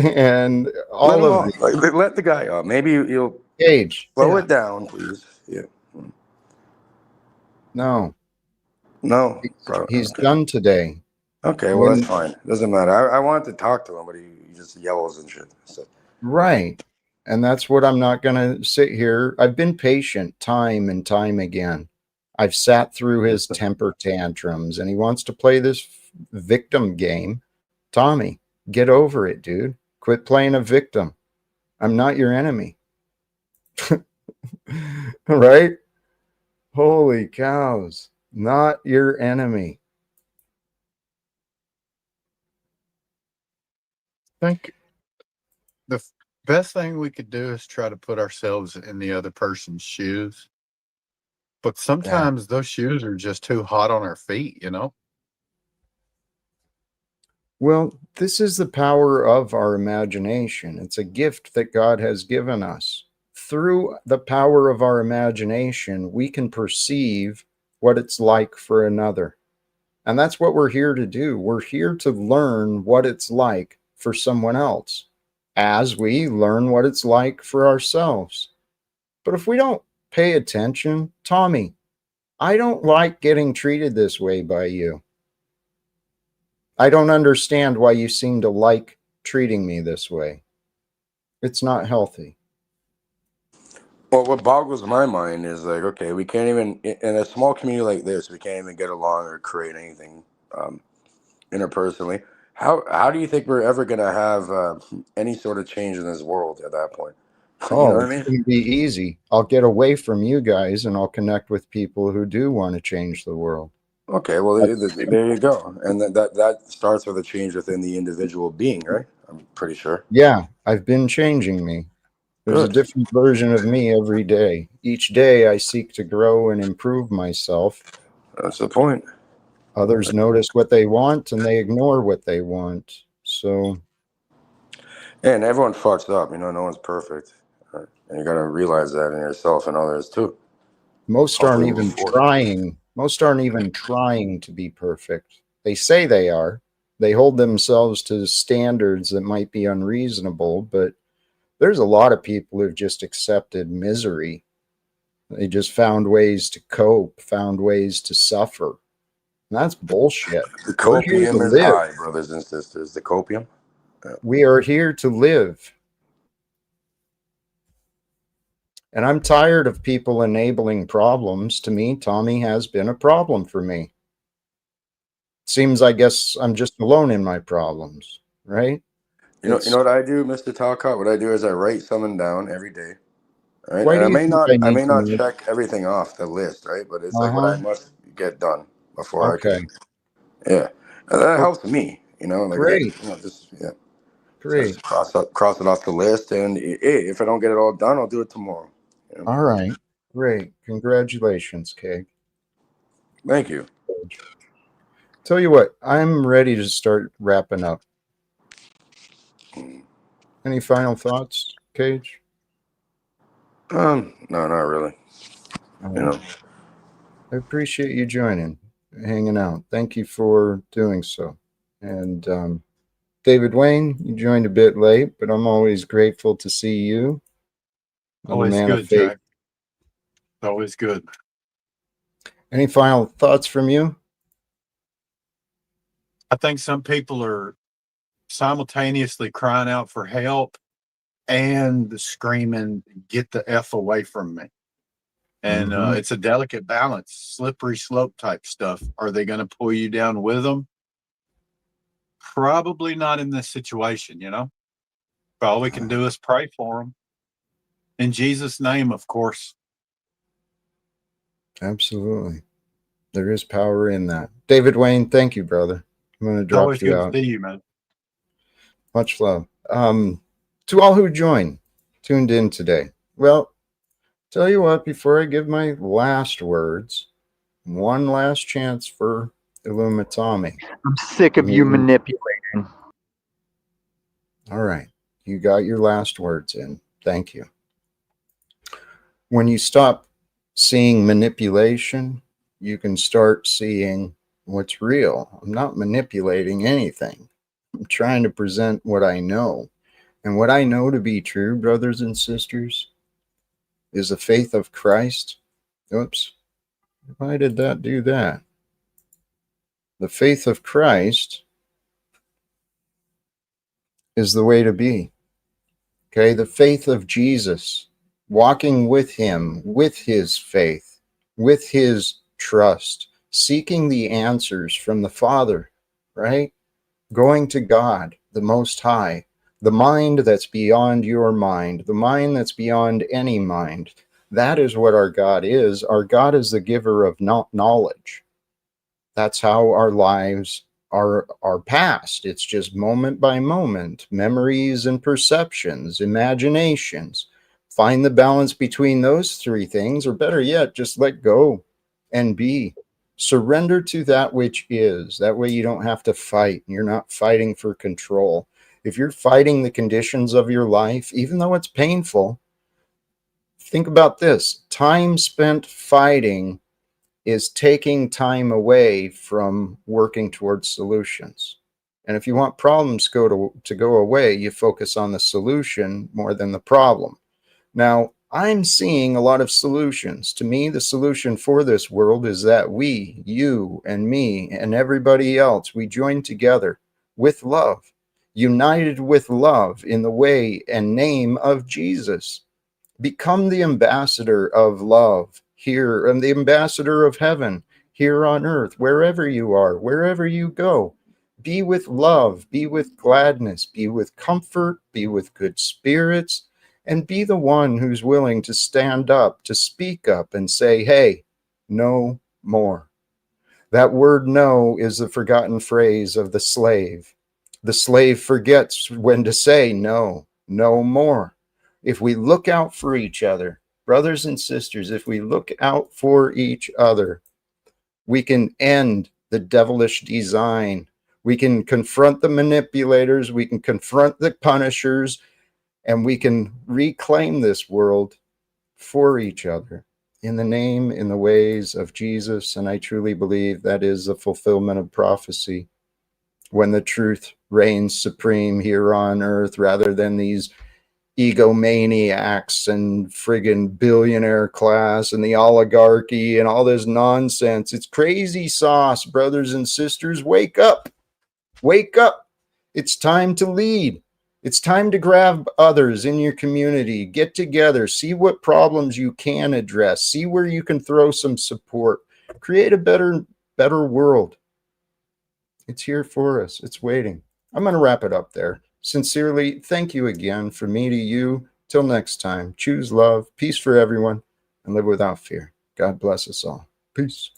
and all of the let the guy up. Maybe you'll slow it down, please. Yeah. No, he's okay. done today. Okay, well that's fine. Doesn't matter. I wanted to talk to him, but he just yells and shit. So. Right. And that's what I'm not going to sit here. I've been patient time and time again. I've sat through his temper tantrums and he wants to play this victim game. Tommy, get over it, dude. Quit playing a victim. I'm not your enemy. Right? Holy cows. Not your enemy. I think the best thing we could do is try to put ourselves in the other person's shoes. But sometimes those shoes are just too hot on our feet, Well, this is the power of our imagination. It's a gift that God has given us. Through the power of our imagination, we can perceive what it's like for another. And that's what we're here to do. We're here to learn what it's like for someone else as we learn what it's like for ourselves. But if we don't pay attention, Tommy, I don't like getting treated this way by you. I don't understand why you seem to like treating me this way. It's not healthy. Well, what boggles my mind is like, okay, we can't even, in a small community like this, we can't even get along or create anything interpersonally. How do you think we're ever going to have any sort of change in this world at that point? You know what I mean? It's going to be easy. I'll get away from you guys and I'll connect with people who do want to change the world. Okay, well, there you go. And that starts with a change within the individual being, right? I'm pretty sure. Yeah, I've been changing me. There's a different version of me every day. Each day I seek to grow and improve myself. That's the point. Others notice what they want and they ignore what they want. So. And everyone fucks up. No one's perfect. Right? And you got to realize that in yourself and others too. Most aren't even trying. Most aren't even trying to be perfect. They say they are. They hold themselves to standards that might be unreasonable, but There's a lot of people who've just accepted misery. They just found ways to cope, found ways to suffer. And that's bullshit. The We're here to copium is live. high, brothers and sisters. The copium. Yeah. We are here to live. And I'm tired of people enabling problems. To me, Tommy has been a problem for me. Seems, I guess, I'm just alone in my problems, right? You know what I do, Mr. Talcott? What I do is I write something down every day. Right? Why And do you think I I need may to not know? check everything off the list, right? But it's like what Uh-huh. I must get done before I Okay. can. Yeah. And that Oh, helps me, like that, great. just yeah. So I Great. just cross it off the list, and hey, if I don't get it all done, I'll do it tomorrow. Yeah. All right. Great. Congratulations, Keg. Thank you. Tell you what, I'm ready to start wrapping up. Any final thoughts, Cage? No, not really. All You right. know. I appreciate you joining, hanging out. Thank you for doing so. And David Wayne, you joined a bit late, but I'm always grateful to see you. Another Always man of good, faith. Jack. Always good. Any final thoughts from you? I think some people are simultaneously crying out for help and screaming, "Get the F away from me." And it's a delicate balance, slippery slope type stuff. Are they going to pull you down with them? Probably not in this situation, But all we can do is pray for them. In Jesus' name, of course. Absolutely. There is power in that. David Wayne, thank you, brother. I'm going to It's drop always you good out. to see you, man. Much love. To all who tuned in today. Well, tell you what, before I give my last words, one last chance for Illumitami. I'm sick of you manipulating. All right. You got your last words in. Thank you. When you stop seeing manipulation, you can start seeing what's real. I'm not manipulating anything. I'm trying to present what I know. And what I know to be true, brothers and sisters, is the faith of Christ. Oops. Why did that do that? The faith of Christ is the way to be. Okay, the faith of Jesus, walking with him, with his faith, with his trust, seeking the answers from the Father, right? Going to God, the Most High, the mind that's beyond your mind, the mind that's beyond any mind. That is what our God is. Our God is the giver of knowledge. That's how our lives are passed. It's just moment by moment, memories and perceptions, imaginations. Find the balance between those three things, or better yet, just let go and be. Surrender to that which is. That way you don't have to fight. You're not fighting for control. If you're fighting the conditions of your life, even though it's painful, think about this. Time spent fighting is taking time away from working towards solutions. And if you want problems to go away, you focus on the solution more than the problem. Now, I'm seeing a lot of solutions. To me, the solution for this world is that we, you and me and everybody else, we join together with love, united with love in the way and name of Jesus. Become the ambassador of love here and the ambassador of heaven here on earth, wherever you are, wherever you go. Be with love, be with gladness, be with comfort, be with good spirits, and be the one who's willing to stand up, to speak up and say, hey, no more. That word no is the forgotten phrase of the slave. The slave forgets when to say no, no more. If we look out for each other, brothers and sisters, if we look out for each other, we can end the devilish design. We can confront the manipulators, we can confront the punishers, and we can reclaim this world for each other in the name, in the ways of Jesus. And I truly believe that is the fulfillment of prophecy when the truth reigns supreme here on earth rather than these egomaniacs and friggin' billionaire class and the oligarchy and all this nonsense. It's crazy sauce, brothers and sisters. Wake up. Wake up. It's time to lead. It's time to grab others in your community. Get together. See what problems you can address. See where you can throw some support. Create a better world. It's here for us. It's waiting. I'm going to wrap it up there. Sincerely, thank you again from me to you. Till next time, choose love, peace for everyone, and live without fear. God bless us all. Peace.